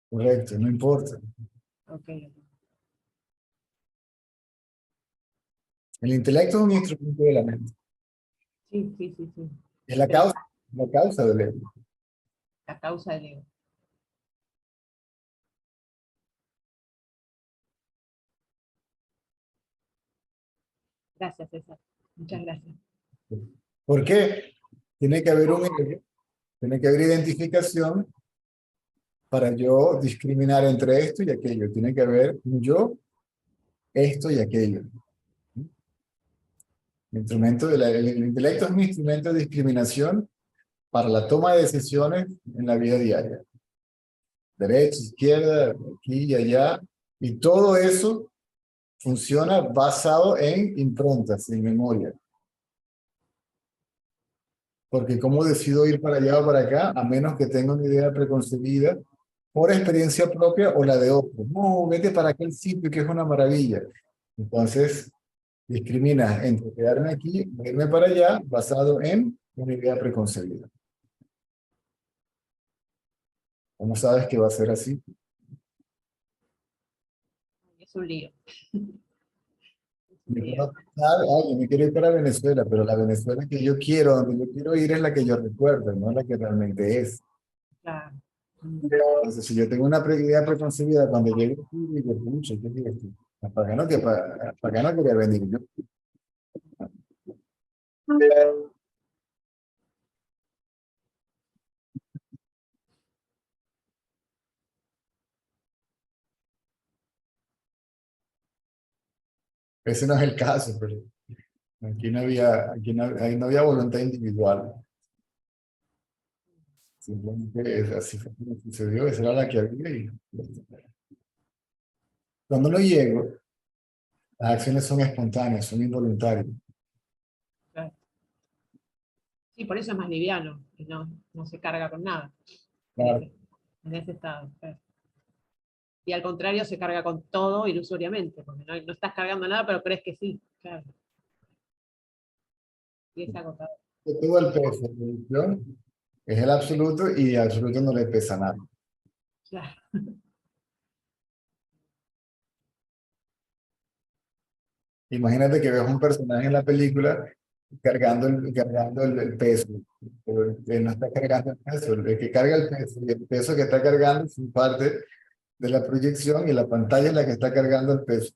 Correcto, no importa.
ok.
El intelecto es un instrumento de la mente.
Sí, sí, sí, sí.
Es
Pero
la causa del ego.
la causa del ego. Gracias, César. Muchas gracias.
¿Por qué? Tiene que haber un ego, tiene que haber identificación para yo discriminar entre esto y aquello. Tiene que haber un yo, esto y aquello. El intelecto es un instrumento de discriminación para la toma de decisiones en la vida diaria. Derecha, izquierda, aquí y allá. Y todo eso funciona basado en improntas, en memoria. Porque cómo decido ir para allá o para acá, a menos que tenga una idea preconcebida por experiencia propia o la de otro. No, vete para aquel sitio que es una maravilla. Entonces, discriminas entre quedarme aquí o irme para allá basado en una idea preconcebida. ¿Cómo sabes que va a ser así?
Es un lío. Es un
Me
lío.
puedo pensar, ay, yo me quiero ir para Venezuela, pero la Venezuela que yo quiero, donde yo quiero ir es la que yo recuerdo, no la que realmente es.
Claro. Mm.
Entonces, si yo tengo una idea preconcebida, cuando llegue aquí, digo, pucha, ¿qué es esto? ¿Para qué no, para qué no quería venir yo? Ese no es el caso, pero ahí no había voluntad individual. Simplemente así fue como sucedió, esa era la que había. Cuando no llego, las acciones son espontáneas, son involuntarias.
Claro. Sí, por eso es más liviano, que no se carga con nada en
Claro,
ese estado. Claro. Y al contrario, se carga con todo ilusoriamente, porque no estás cargando nada, pero crees que sí. Claro. Y es agotador.
todo el peso de producción es el absoluto y al absoluto no le pesa nada.
Claro.
Imagínate que ves un personaje en la película cargando el peso, pero él no está cargando el peso, el que carga el peso y el peso que está cargando es parte de la proyección y la pantalla es la que está cargando el peso.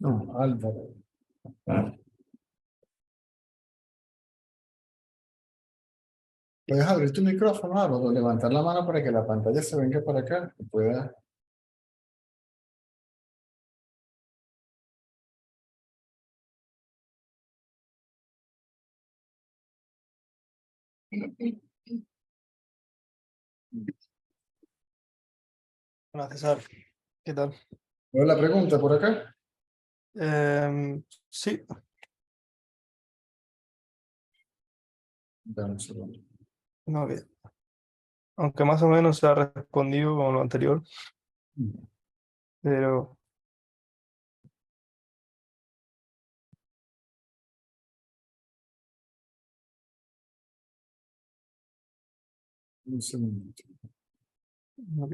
No, Álvaro. Puedes abrir tu micrófono, Álvaro, levantar la mano para que la pantalla se venga para acá y pueda.
Hola César, ¿qué tal?
¿Veo la pregunta por acá?
Sí,
Dame un segundo.
no, aunque más o menos se ha respondido con lo anterior, pero
Un segundo.
ok.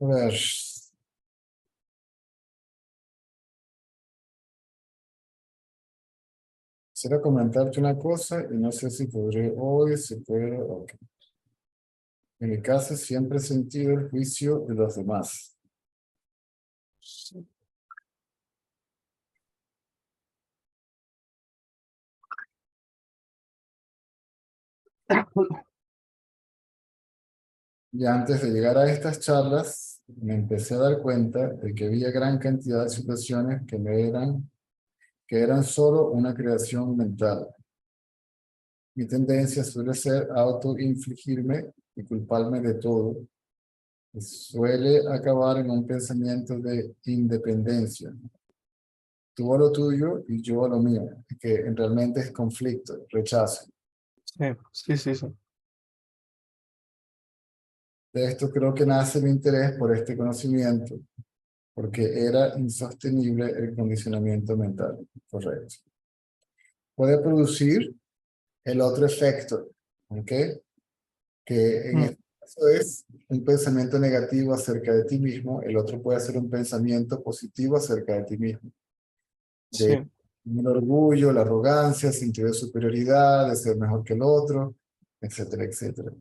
A ver. Quisiera comentarte una cosa y no sé si podré hoy, si puedo. Ok. En mi caso siempre he sentido el juicio de los demás. Y antes de llegar a estas charlas, me empecé a dar cuenta de que había gran cantidad de situaciones que eran solo una creación mental. Mi tendencia suele ser autoinfligirme y culparme de todo. Y suele acabar en un pensamiento de independencia. Tú a lo tuyo y yo a lo mío, que realmente es conflicto, rechazo.
Sí.
De esto creo que nace mi interés por este conocimiento, porque era insostenible el condicionamiento mental, correcto. Puede producir el otro efecto, ¿ok? Que en
Mm,
este caso es un pensamiento negativo acerca de ti mismo, el otro puede ser un pensamiento positivo acerca de ti mismo. De
sí,
el orgullo, la arrogancia, sentido de superioridad, de ser mejor que el otro, etcétera, etcétera.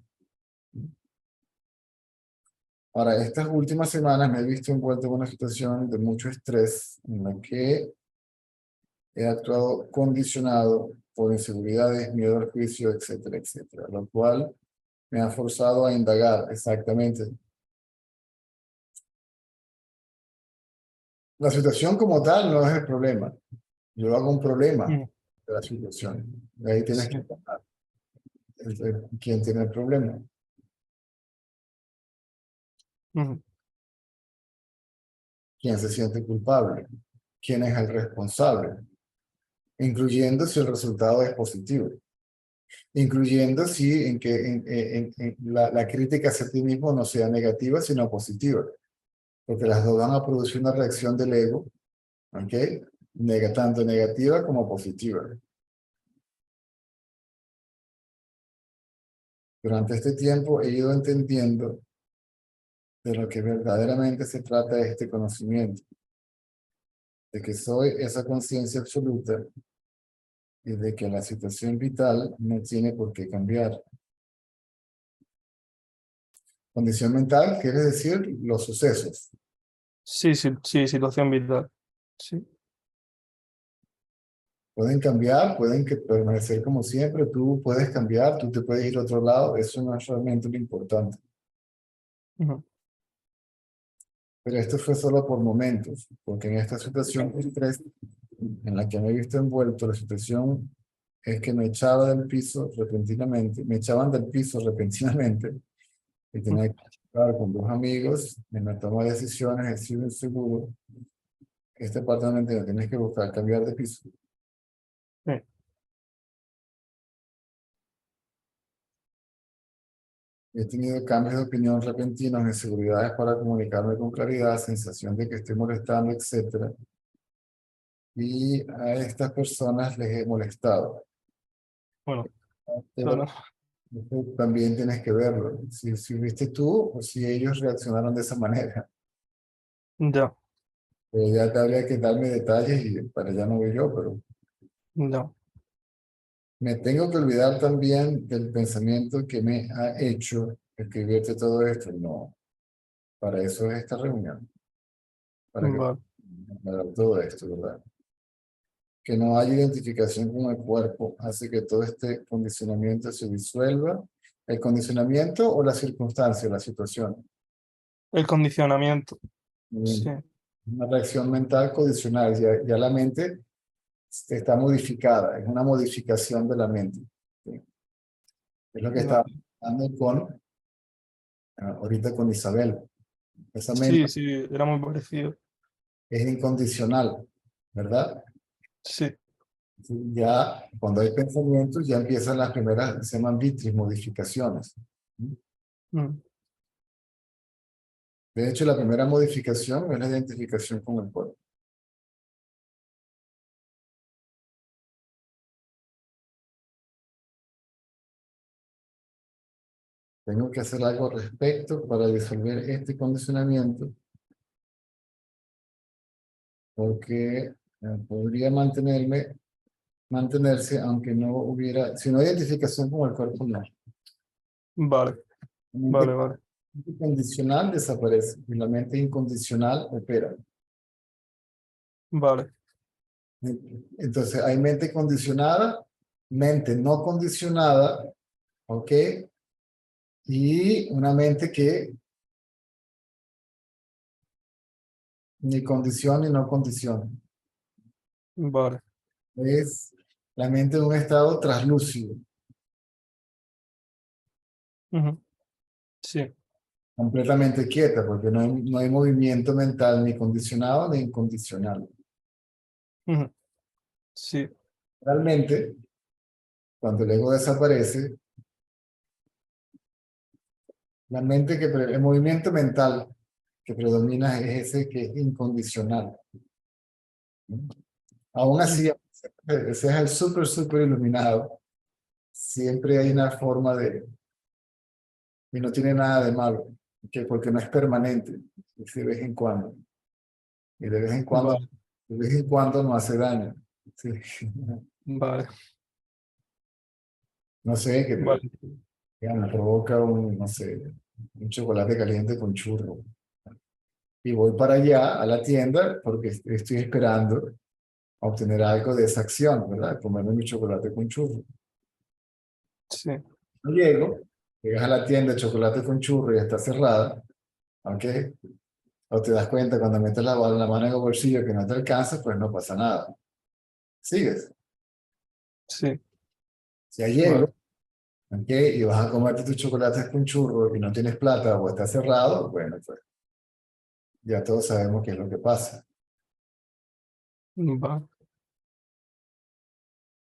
Ahora, estas últimas semanas me he visto envuelto en una situación de mucho estrés en la que he actuado condicionado por inseguridades, miedo al juicio, etcétera, etcétera, lo cual me ha forzado a indagar exactamente. La situación como tal no es el problema. Yo hago un problema
mm,
de la situación. De ahí tienes que
sí,
tomar quién tiene el problema.
mm,
¿Quién se siente culpable? ¿Quién es el responsable? Incluyendo si el resultado es positivo. Incluyendo si en que la crítica hacia ti mismo no sea negativa, sino positiva. Porque las dos van a producir una reacción del ego, ¿ok? Tanto negativa como positiva. Durante este tiempo he ido entendiendo de lo que verdaderamente se trata de este conocimiento, de que soy esa conciencia absoluta y de que la situación vital no tiene por qué cambiar. Condición mental quiere decir los sucesos.
sí, situación vital. Sí,
Pueden cambiar, permanecer como siempre, tú puedes cambiar, tú te puedes ir a otro lado, eso no es realmente lo importante.
ujú,
Pero esto fue solo por momentos, porque en esta situación de estrés en la que me he visto envuelto, la situación es que me echaba del piso repentinamente, me echaban del piso repentinamente y
mm,
tenía que estar con dos amigos en la toma de decisiones, he sido inseguro. Este parte no entiendo, tienes que buscar cambiar de piso.
sí,
He tenido cambios de opinión repentinos, inseguridades para comunicarme con claridad, sensación de que estoy molestando, etcétera. Y a estas personas les he molestado.
bueno,
Te
no,
voy
no,
Eso también tienes que verlo. Si viste tú o si ellos reaccionaron de esa manera.
Ya,
Pero ya te habría que darme detalles y para allá no voy yo, pero
ya,
me tengo que olvidar también del pensamiento que me ha hecho escribirte todo esto. No, para eso es esta reunión, para que
vale,
para todo esto, ¿verdad? Que no haya identificación con el cuerpo hace que todo este condicionamiento se disuelva. ¿El condicionamiento o la circunstancia, la situación?
el condicionamiento, sí,
Una reacción mental condicional. Ya la mente está modificada, es una modificación de la mente. ¿Sí? Es lo que
no,
está hablando con, ahorita con Isabel. Esa mente
sí, sí, era muy parecido,
es incondicional, ¿verdad?
sí,
Ya cuando hay pensamientos, ya empiezan las primeras, se llaman vitris, modificaciones.
mm,
De hecho, la primera modificación es la identificación con el cuerpo. Tengo que hacer algo al respecto para disolver este condicionamiento, porque podría mantenerse aunque no hubiera, si no hay identificación con el cuerpo, no.
vale,
La
vale,
mente
vale,
condicional desaparece y la mente incondicional opera.
vale,
Entonces, hay mente condicionada, mente no condicionada, ¿ok? Y una mente que ni condiciona ni no condiciona.
vale,
Es la mente de un estado traslúcido,
ujú, sí,
completamente quieta, porque no hay movimiento mental ni condicionado ni incondicional.
ujú, sí,
Realmente, cuando el ego desaparece, el movimiento mental que predomina es ese que es incondicional. Aún así, ese es el súper iluminado. Siempre hay una forma y no tiene nada de malo, porque no es permanente, es de vez en cuando. Y
vale,
de vez en cuando no hace daño. Sí.
vale,
No sé,
vale,
que me provoca no sé, un chocolate caliente con churro. Y voy para allá a la tienda porque estoy esperando obtener algo de esa acción, ¿verdad? Comerme mi chocolate con churro.
sí,
No llego, llegas a la tienda, de chocolate con churro y está cerrada, ¿ok? O te das cuenta cuando metes la mano en el bolsillo que no te alcanza, pues no pasa nada. Sigues.
sí,
Si
vale,
llego, ¿ok? Y vas a comerte tus chocolates con churro y no tienes plata o está cerrado, bueno, pues ya todos sabemos qué es lo que pasa.
vale,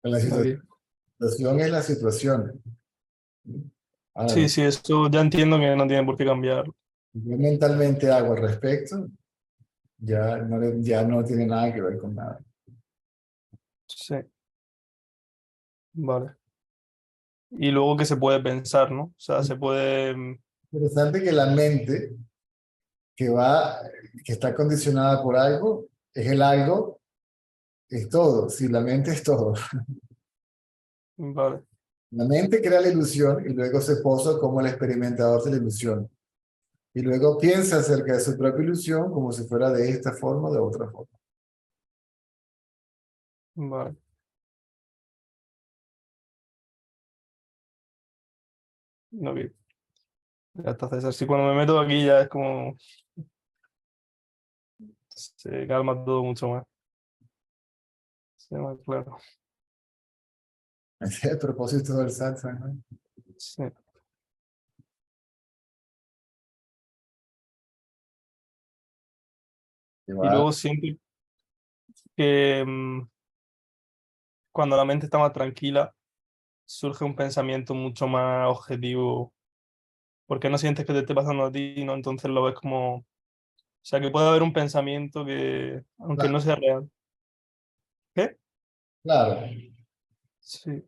La
ok.
situación es la situación. Ahora,
Sí, sí, eso ya entiendo que no tiene por qué cambiar.
yo mentalmente hago al respecto, ya no tiene nada que ver con nada.
Sí, vale. Y luego que se puede pensar, ¿no? O sea, se puede,
Interesante que la mente que va, que está condicionada por algo, es el algo, es todo. Si la mente es todo.
vale,
La mente crea la ilusión y luego se posa como el experimentador de la ilusión. Y luego piensa acerca de su propia ilusión como si fuera de esta forma o de otra forma.
vale. Ok. Ya está, César. Sí, cuando me meto aquí ya es como se calma todo mucho más. Sí, más claro.
Ese es el propósito del satsang, ¿no?
Sí.
Que
Y
va,
luego siempre que cuando la mente está más tranquila, surge un pensamiento mucho más objetivo, porque no sientes que te esté pasando a ti, ¿no? Entonces lo ves como, o sea, que puede haber un pensamiento que, aunque no sea real. ¿Qué?
claro,
Sí,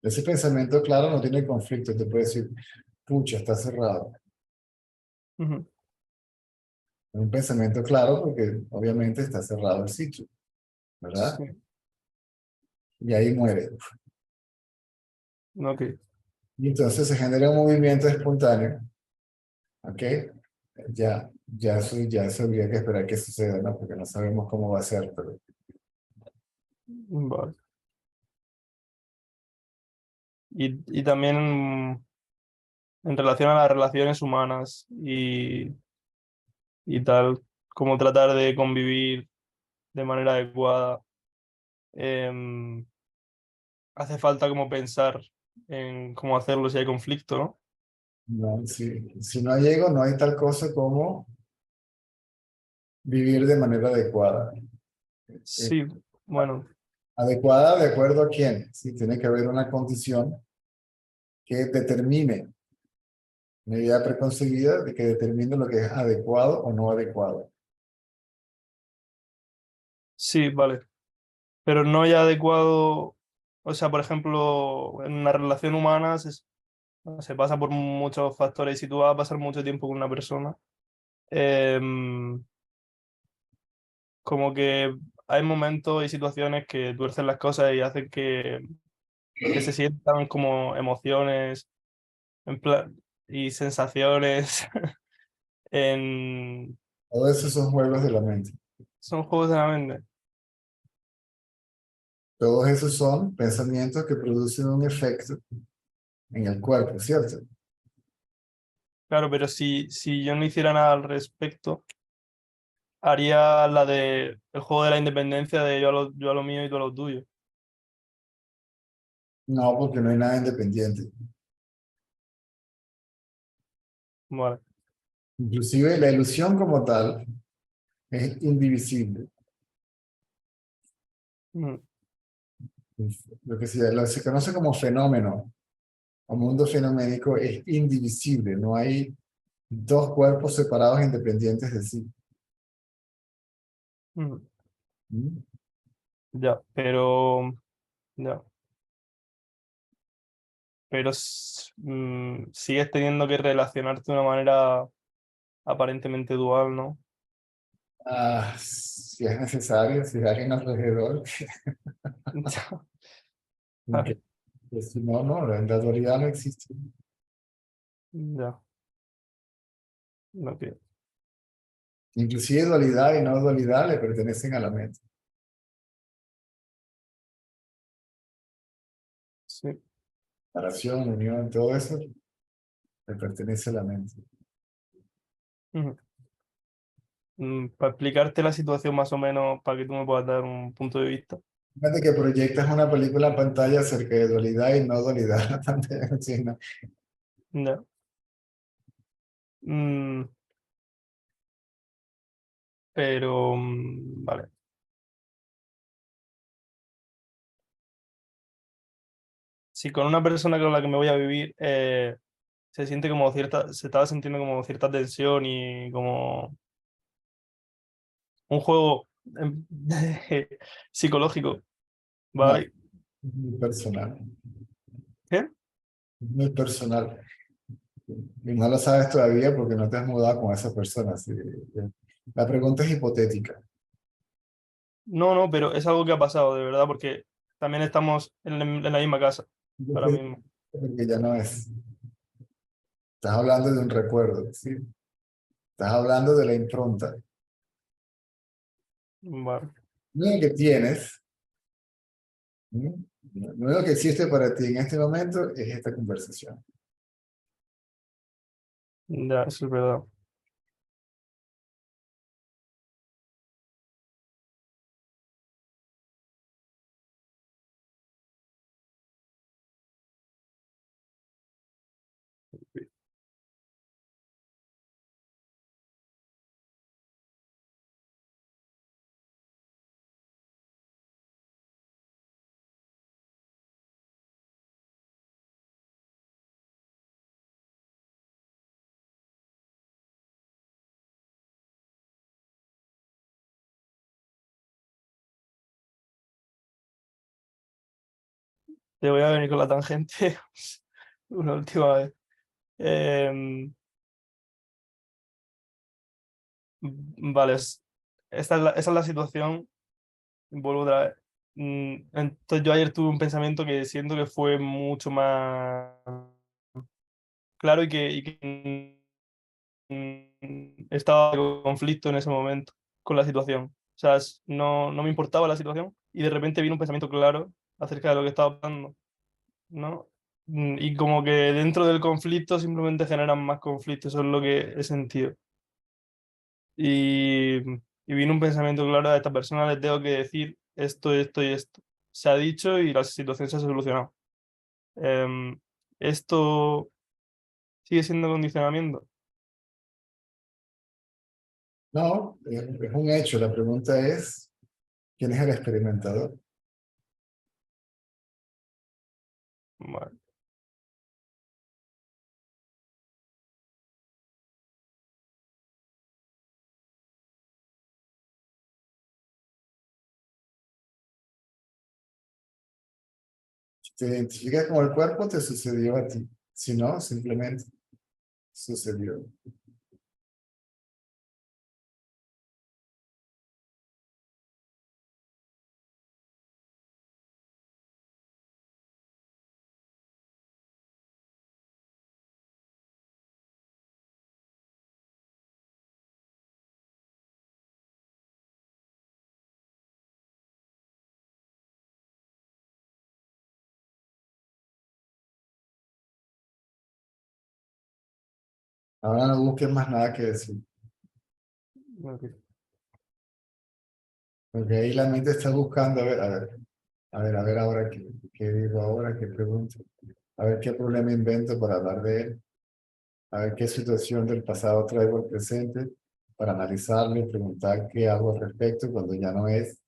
Ese pensamiento claro no tiene conflicto, te puede decir, pucha, está cerrado.
Ujú.
Es un pensamiento claro porque obviamente está cerrado el sitio, ¿verdad?
Sí,
Y ahí muere.
ok.
Y entonces se genera un movimiento espontáneo, ¿ok? Ya eso habría que esperar que suceda, ¿no? Porque no sabemos cómo va a ser, pero
Vale. Y también en relación a las relaciones humanas y tal, cómo tratar de convivir de manera adecuada. em, Hace falta como pensar en cómo hacerlo si hay conflicto, ¿no?
no, si no hay ego, no hay tal cosa como vivir de manera adecuada. Eh,
Sí, bueno,
Adecuada de acuerdo a quién. Sí, tiene que haber una condición que determine, una idea preconcebida de que determine lo que es adecuado o no adecuado.
sí, vale. Pero no ya adecuado, o sea, por ejemplo, en una relación humana se pasa por muchos factores y si tú vas a pasar mucho tiempo con una persona, em, como que hay momentos y situaciones que tuercen las cosas y hacen que se sientan como emociones y sensaciones en...
Todo eso son juegos de la mente.
Son juegos de la mente.
Todos esos son pensamientos que producen un efecto en el cuerpo, ¿cierto?
Claro, pero si yo no hiciera nada al respecto, haría la de el juego de la independencia de yo a lo mío y tú a lo tuyo.
No, porque no hay nada independiente.
Vale.
Inclusive la ilusión como tal es indivisible.
Mm,
Lo que se conoce como fenómeno o mundo fenoménico es indivisible. No hay dos cuerpos separados independientes de sí.
mm.
¿Mm?
Ya, pero ya. Pero sigues teniendo que relacionarte de una manera aparentemente dual, ¿no?
Si es necesario, si hay alguien alrededor,
Ya,
que, pues, si no, no, la dualidad no existe.
ya, ok.
Inclusive dualidad y no dualidad le pertenecen a la mente.
Sí.
Separación, unión, todo eso le pertenece a la mente.
Ujú. Para explicarte la situación más o menos, para que tú me puedas dar un punto de vista.
Fíjate que proyectas una película en pantalla acerca de dualidad y no dualidad en la pantalla. Sí, no.
Ya. Mm, pero, vale. Si con una persona con la que me voy a vivir se siente como cierta, se estaba sintiendo como cierta tensión y como un juego psicológico,
No,
¿vale?
es muy personal.
¿Qué?
Es muy personal. Y no lo sabes todavía porque no te has mudado con esa persona. Sí. La pregunta es hipotética.
No, no, pero es algo que ha pasado, de verdad, porque también estamos en la misma casa
Yo
ahora
te
mismo.
porque ya no es. Estás hablando de un recuerdo, ¿sí? Estás hablando de la impronta.
Vale,
Lo único que tienes, ¿sí? Lo único que existe para ti en este momento es esta conversación.
ya, eso es verdad. te voy a venir con la tangente una última vez. Vale, esa es la situación. Vuelvo otra vez. Entonces yo ayer tuve un pensamiento que siento que fue mucho más claro y que estaba en conflicto en ese momento con la situación. O sea, no me importaba la situación y de repente vino un pensamiento claro acerca de lo que estaba pasando, ¿no? Y como que dentro del conflicto simplemente generan más conflicto, eso es lo que he sentido. Y, y vino un pensamiento claro: a esta persona le tengo que decir esto, esto y esto. Se ha dicho y la situación se ha solucionado. Esto sigue siendo condicionamiento.
No, es un hecho. La pregunta es, ¿quién es el experimentador?
Vale.
Si te identificas con el cuerpo, te sucedió a ti. Si no, simplemente sucedió. Ahora no busques más nada que decir.
Ok.
Porque ahí la mente está buscando, a ver ahora qué digo ahora, qué pregunto. A ver qué problema invento para hablar de él. A ver qué situación del pasado traigo al presente para analizarlo y preguntar qué hago al respecto cuando ya no es.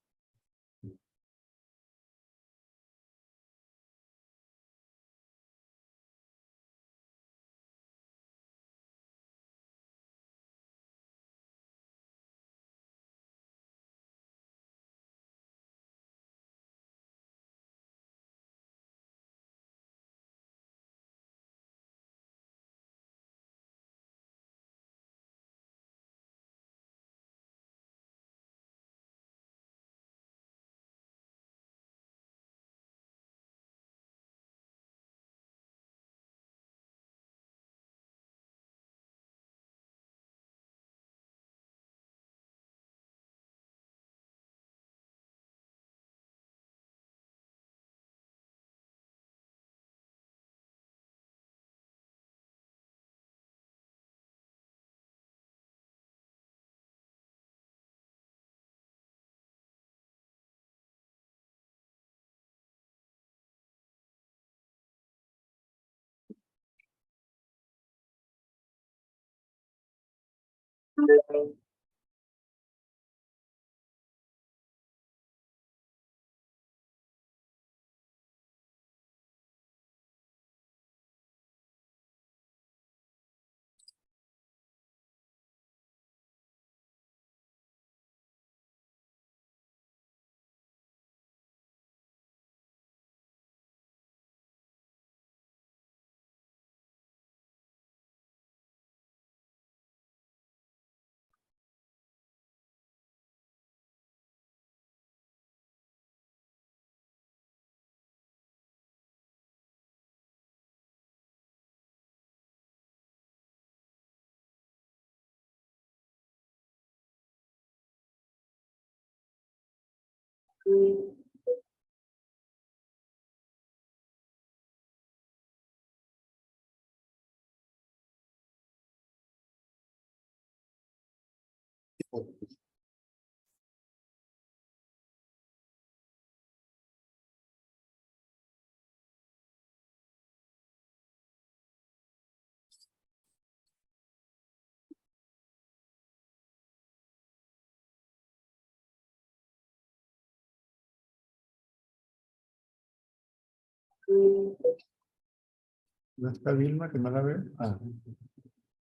¿No está Vilma, que no la veo? Ah.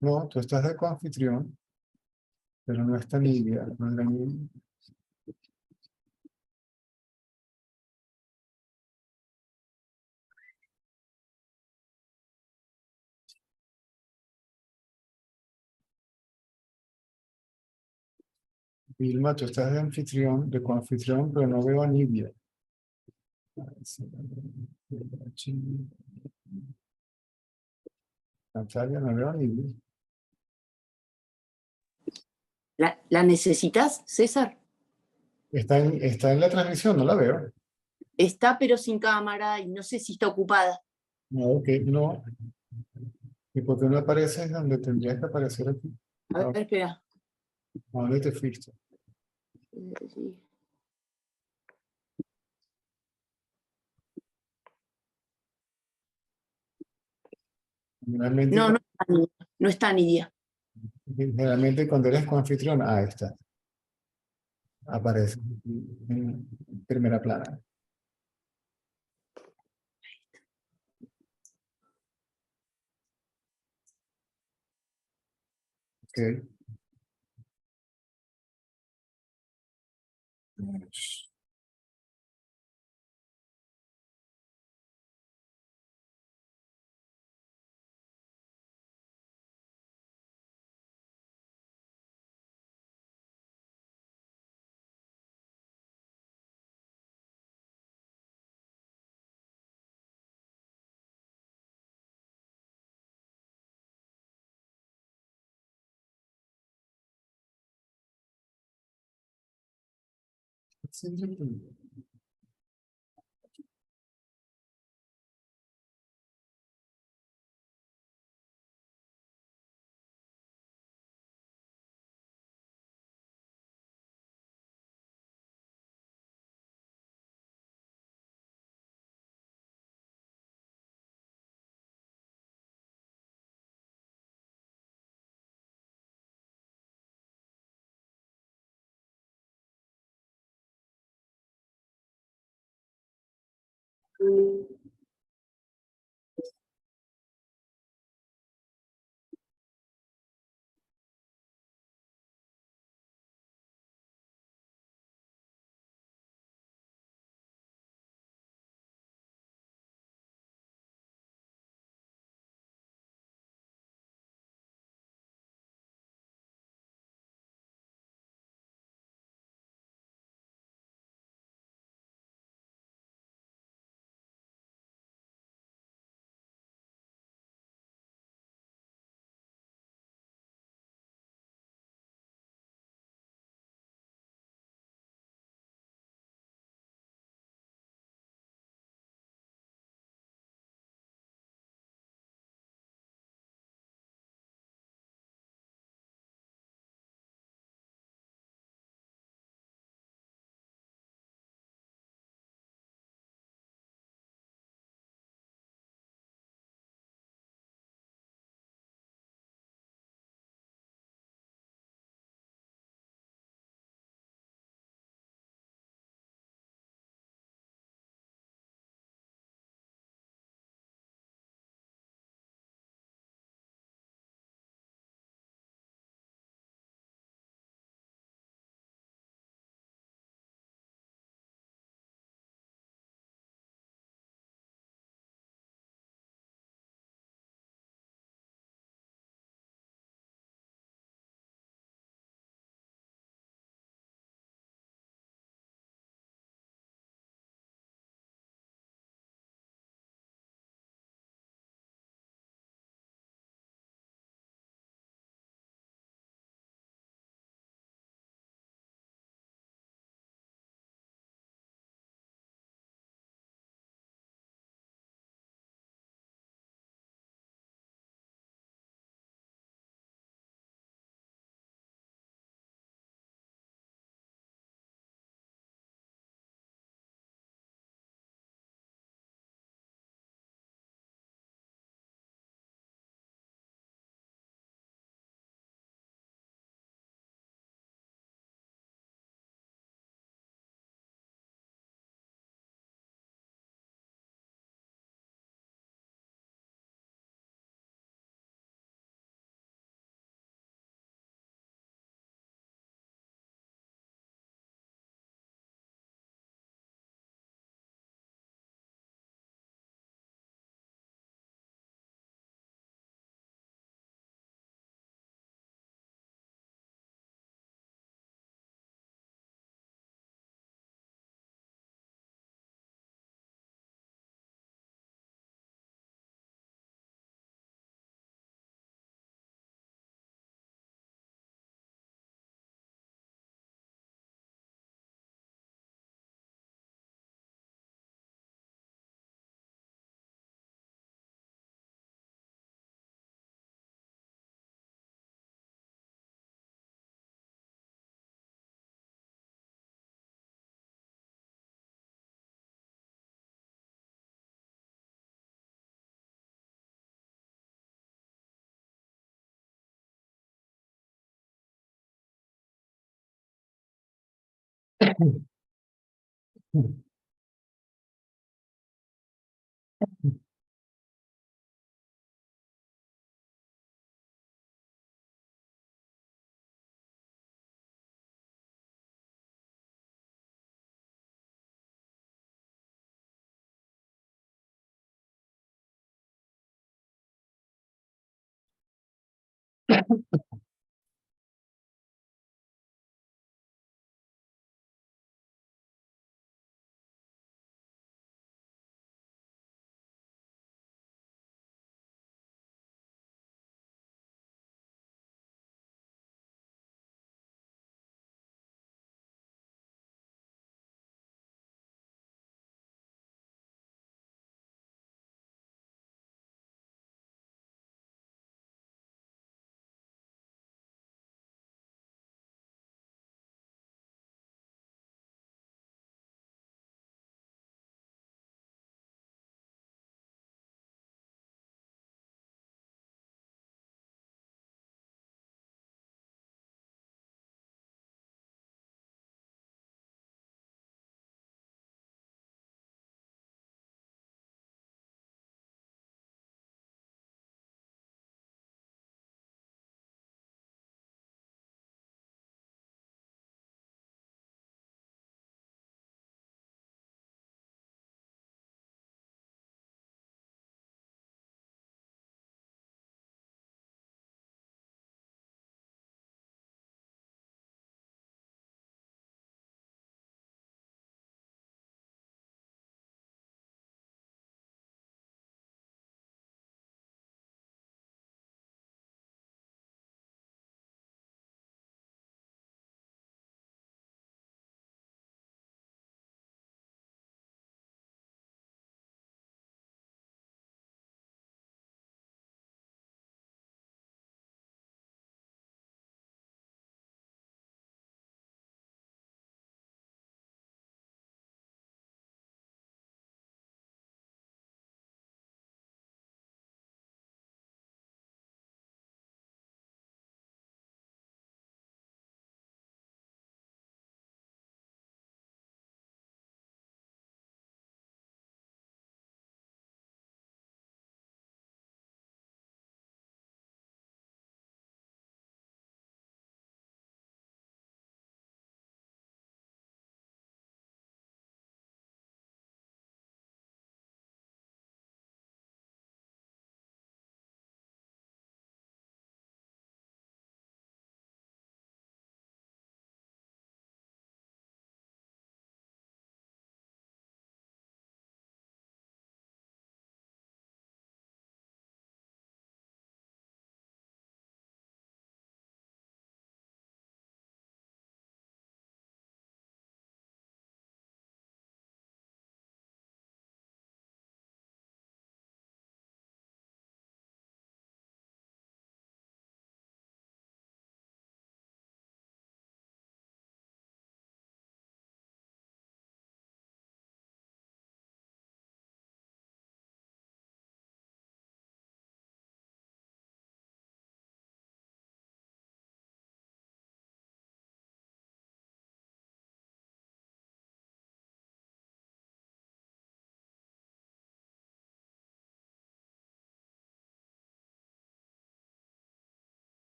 No, tú estás de coanfitrión, pero no está Lidia, no es la Lidia. Vilma, tú estás de coanfitrión, pero no veo a Nidia. Natalia, no veo a Nidia.
¿La necesitas, César?
Está en la transmisión, no la veo.
Está, pero sin cámara y no sé si está ocupada.
No, ok, no. ¿Y por qué no apareces donde tendrías que aparecer aquí?
A ver, espera.
¿A dónde te fuiste?
Sí.
Generalmente,
No, no está Nidia.
generalmente cuando eres coanfitrión, ahí está. Aparece en primera plana. Ok. Sí,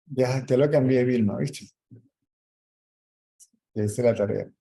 Ya te lo cambié, Vilma, ¿viste? Ya hice la tarea.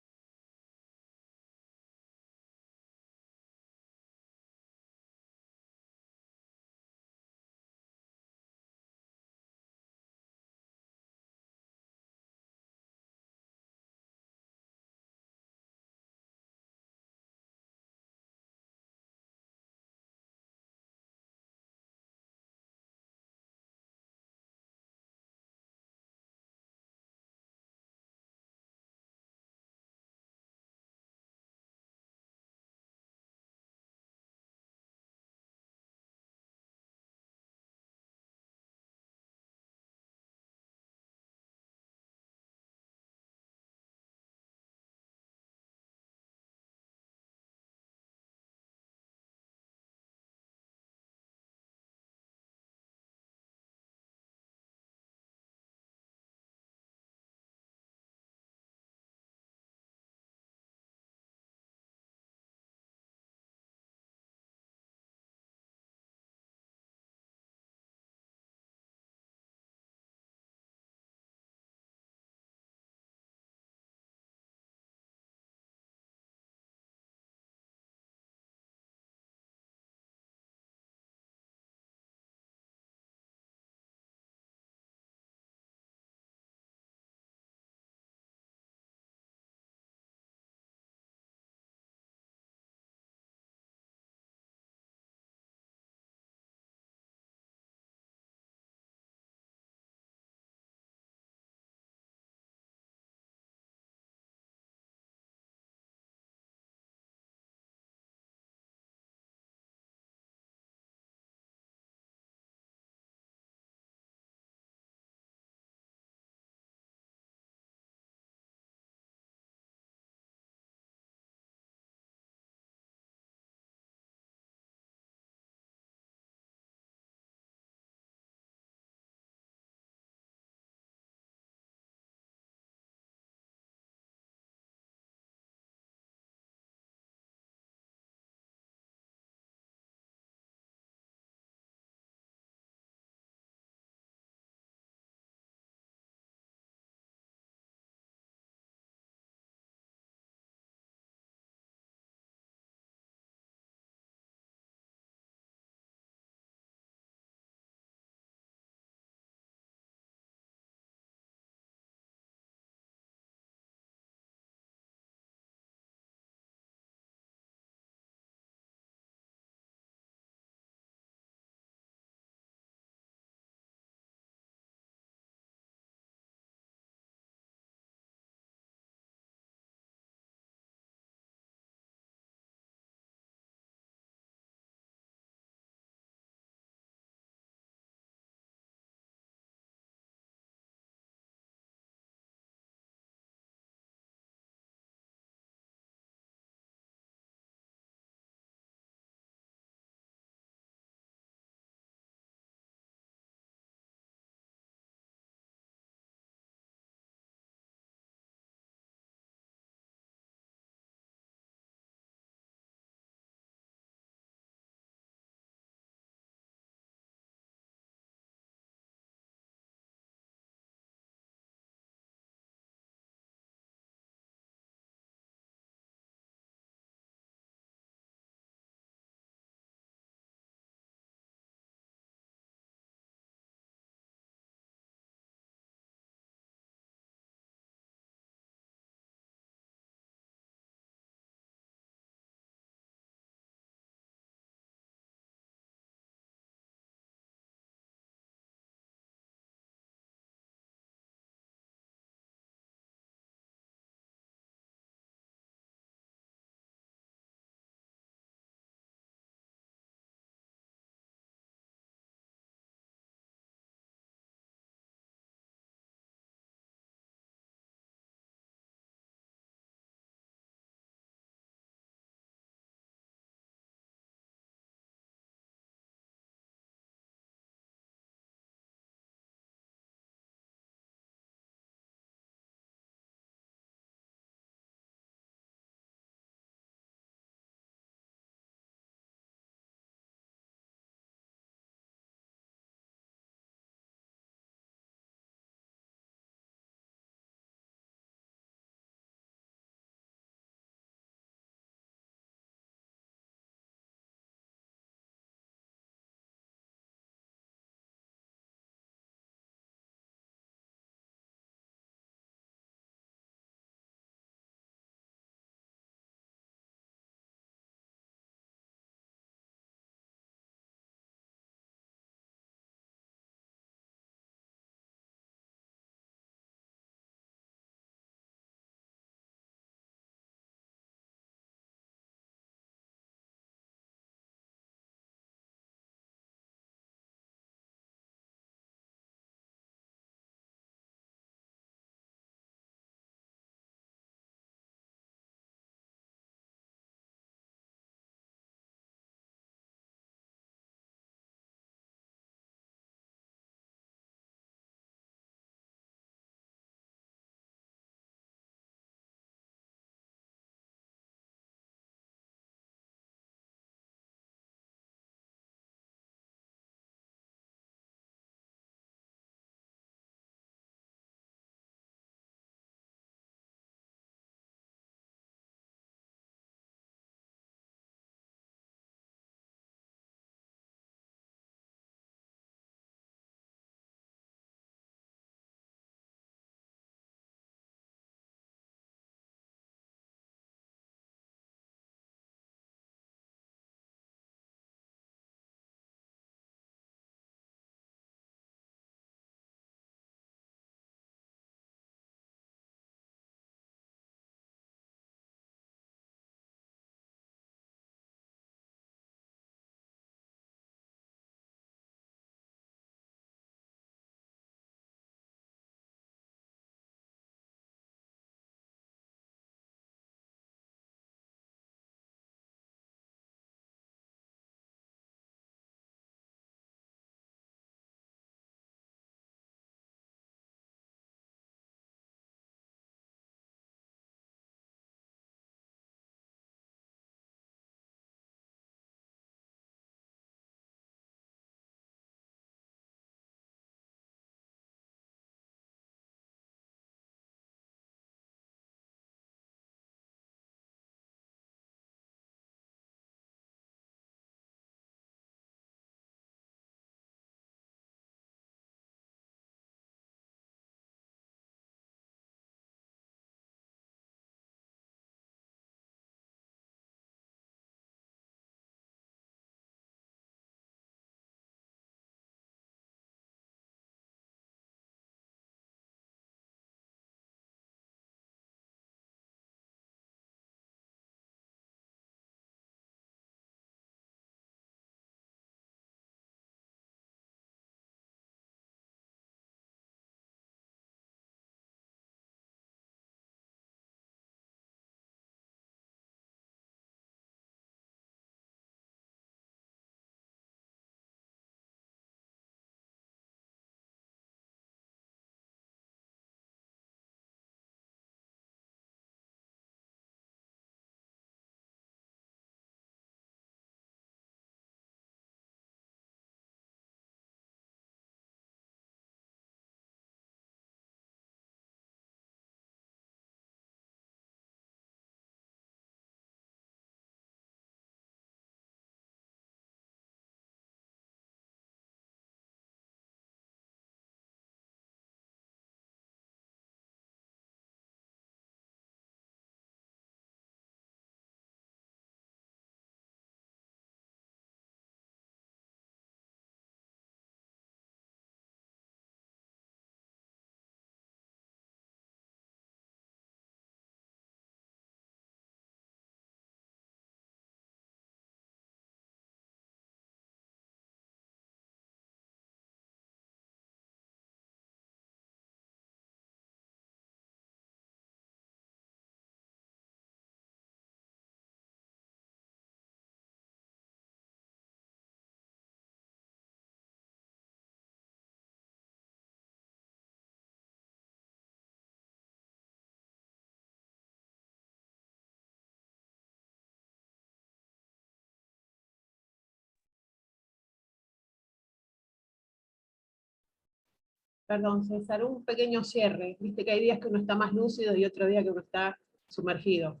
Perdón, César, un pequeño cierre. Viste que hay días que uno está más lúcido y otro día que uno está sumergido.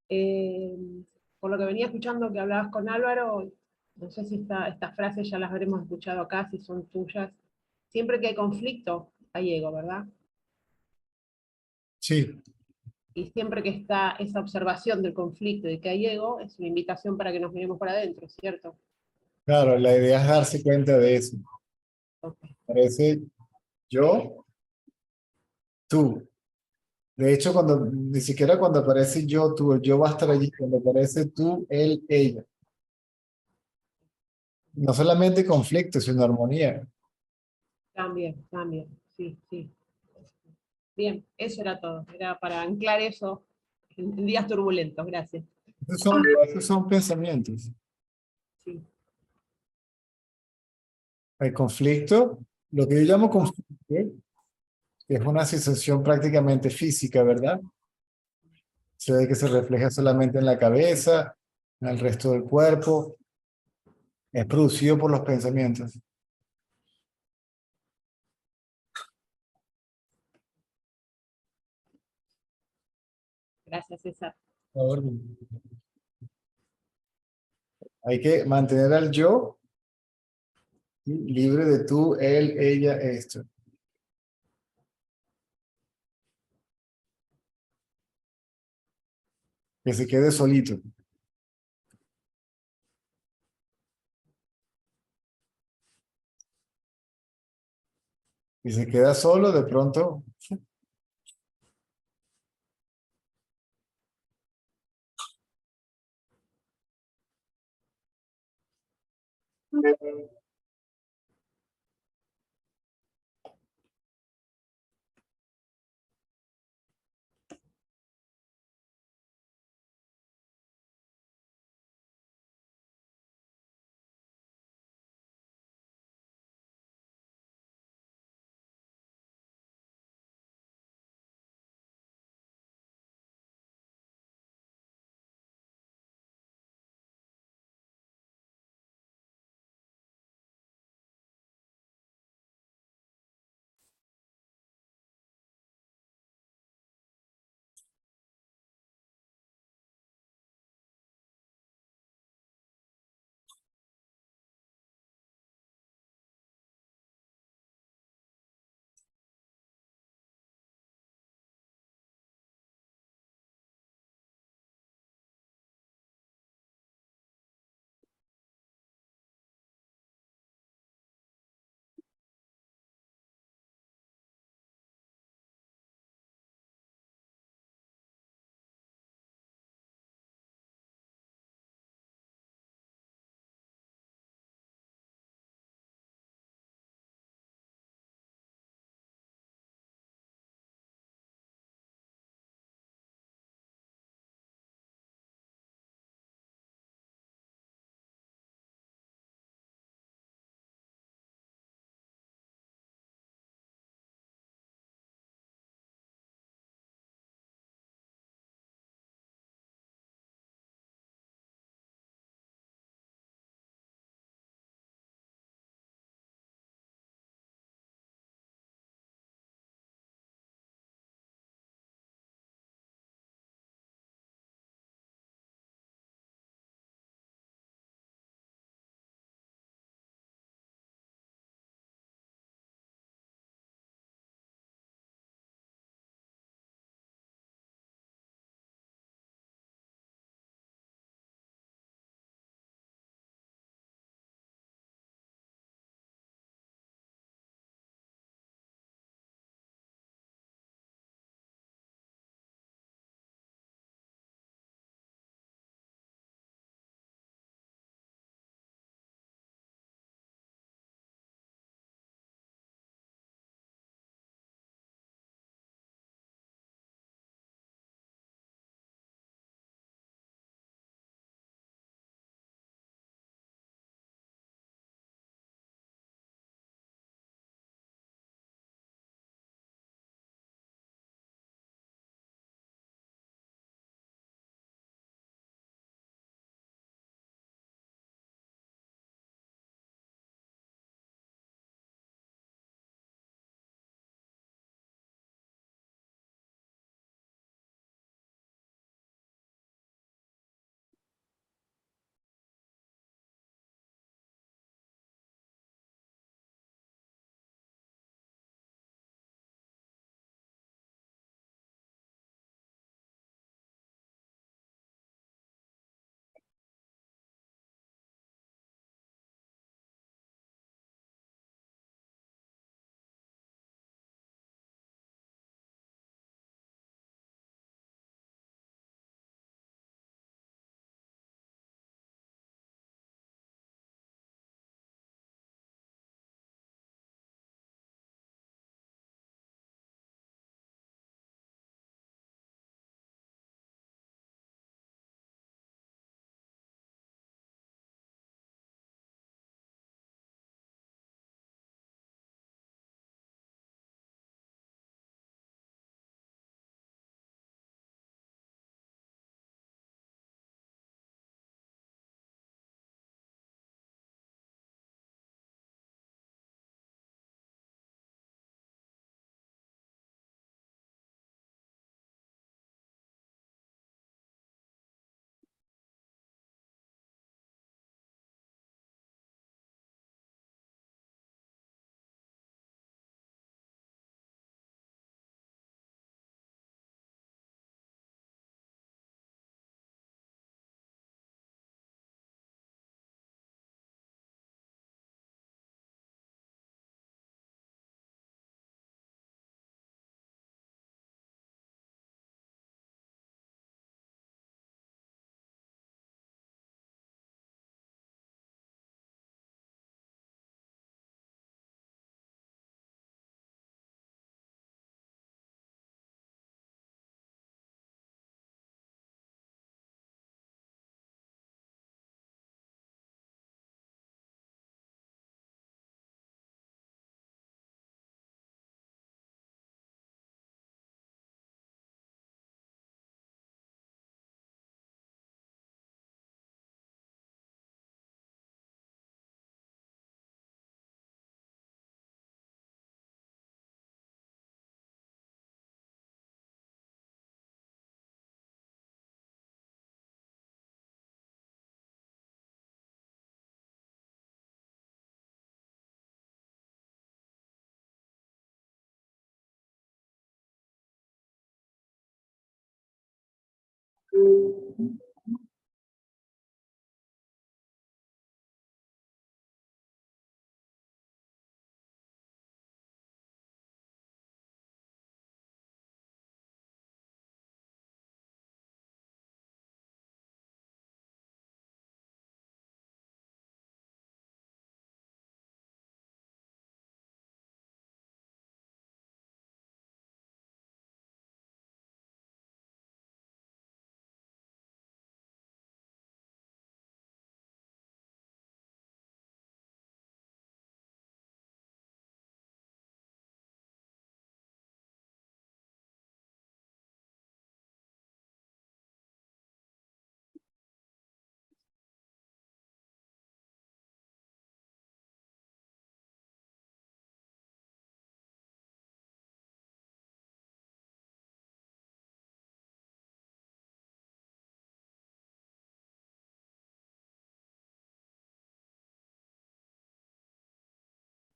Eh, por lo que venía escuchando que hablabas con Álvaro, no sé si estas frases ya las habremos escuchado acá, si son tuyas. Siempre que hay conflicto, hay ego, ¿verdad?
Sí,
Y siempre que está esa observación del conflicto y que hay ego, es una invitación para que nos miremos para adentro, ¿cierto?
claro, la idea es darse cuenta de eso.
Ok.
Parece yo, tú. De hecho, ni siquiera cuando aparece yo, tú, el yo va a estar allí. Cuando aparece tú, él, ella. No solamente conflicto, sino armonía.
También, también, sí, sí. Bien, eso era todo. Era para anclar eso en días turbulentos. Gracias.
Esos son pensamientos.
Sí.
El conflicto, lo que yo llamo conflicto, que es una sensación prácticamente física, ¿verdad? Se ve que se refleja solamente en la cabeza, en el resto del cuerpo, es producido por los pensamientos.
Gracias, César.
Por favor. Hay que mantener al yo, ¿sí?, libre de tú, él, ella, esto. Que se quede solito. Y se queda solo, de pronto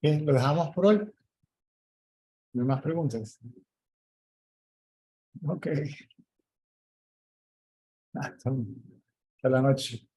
Bien, lo dejamos por hoy. No hay más preguntas. Ok. Hasta la noche.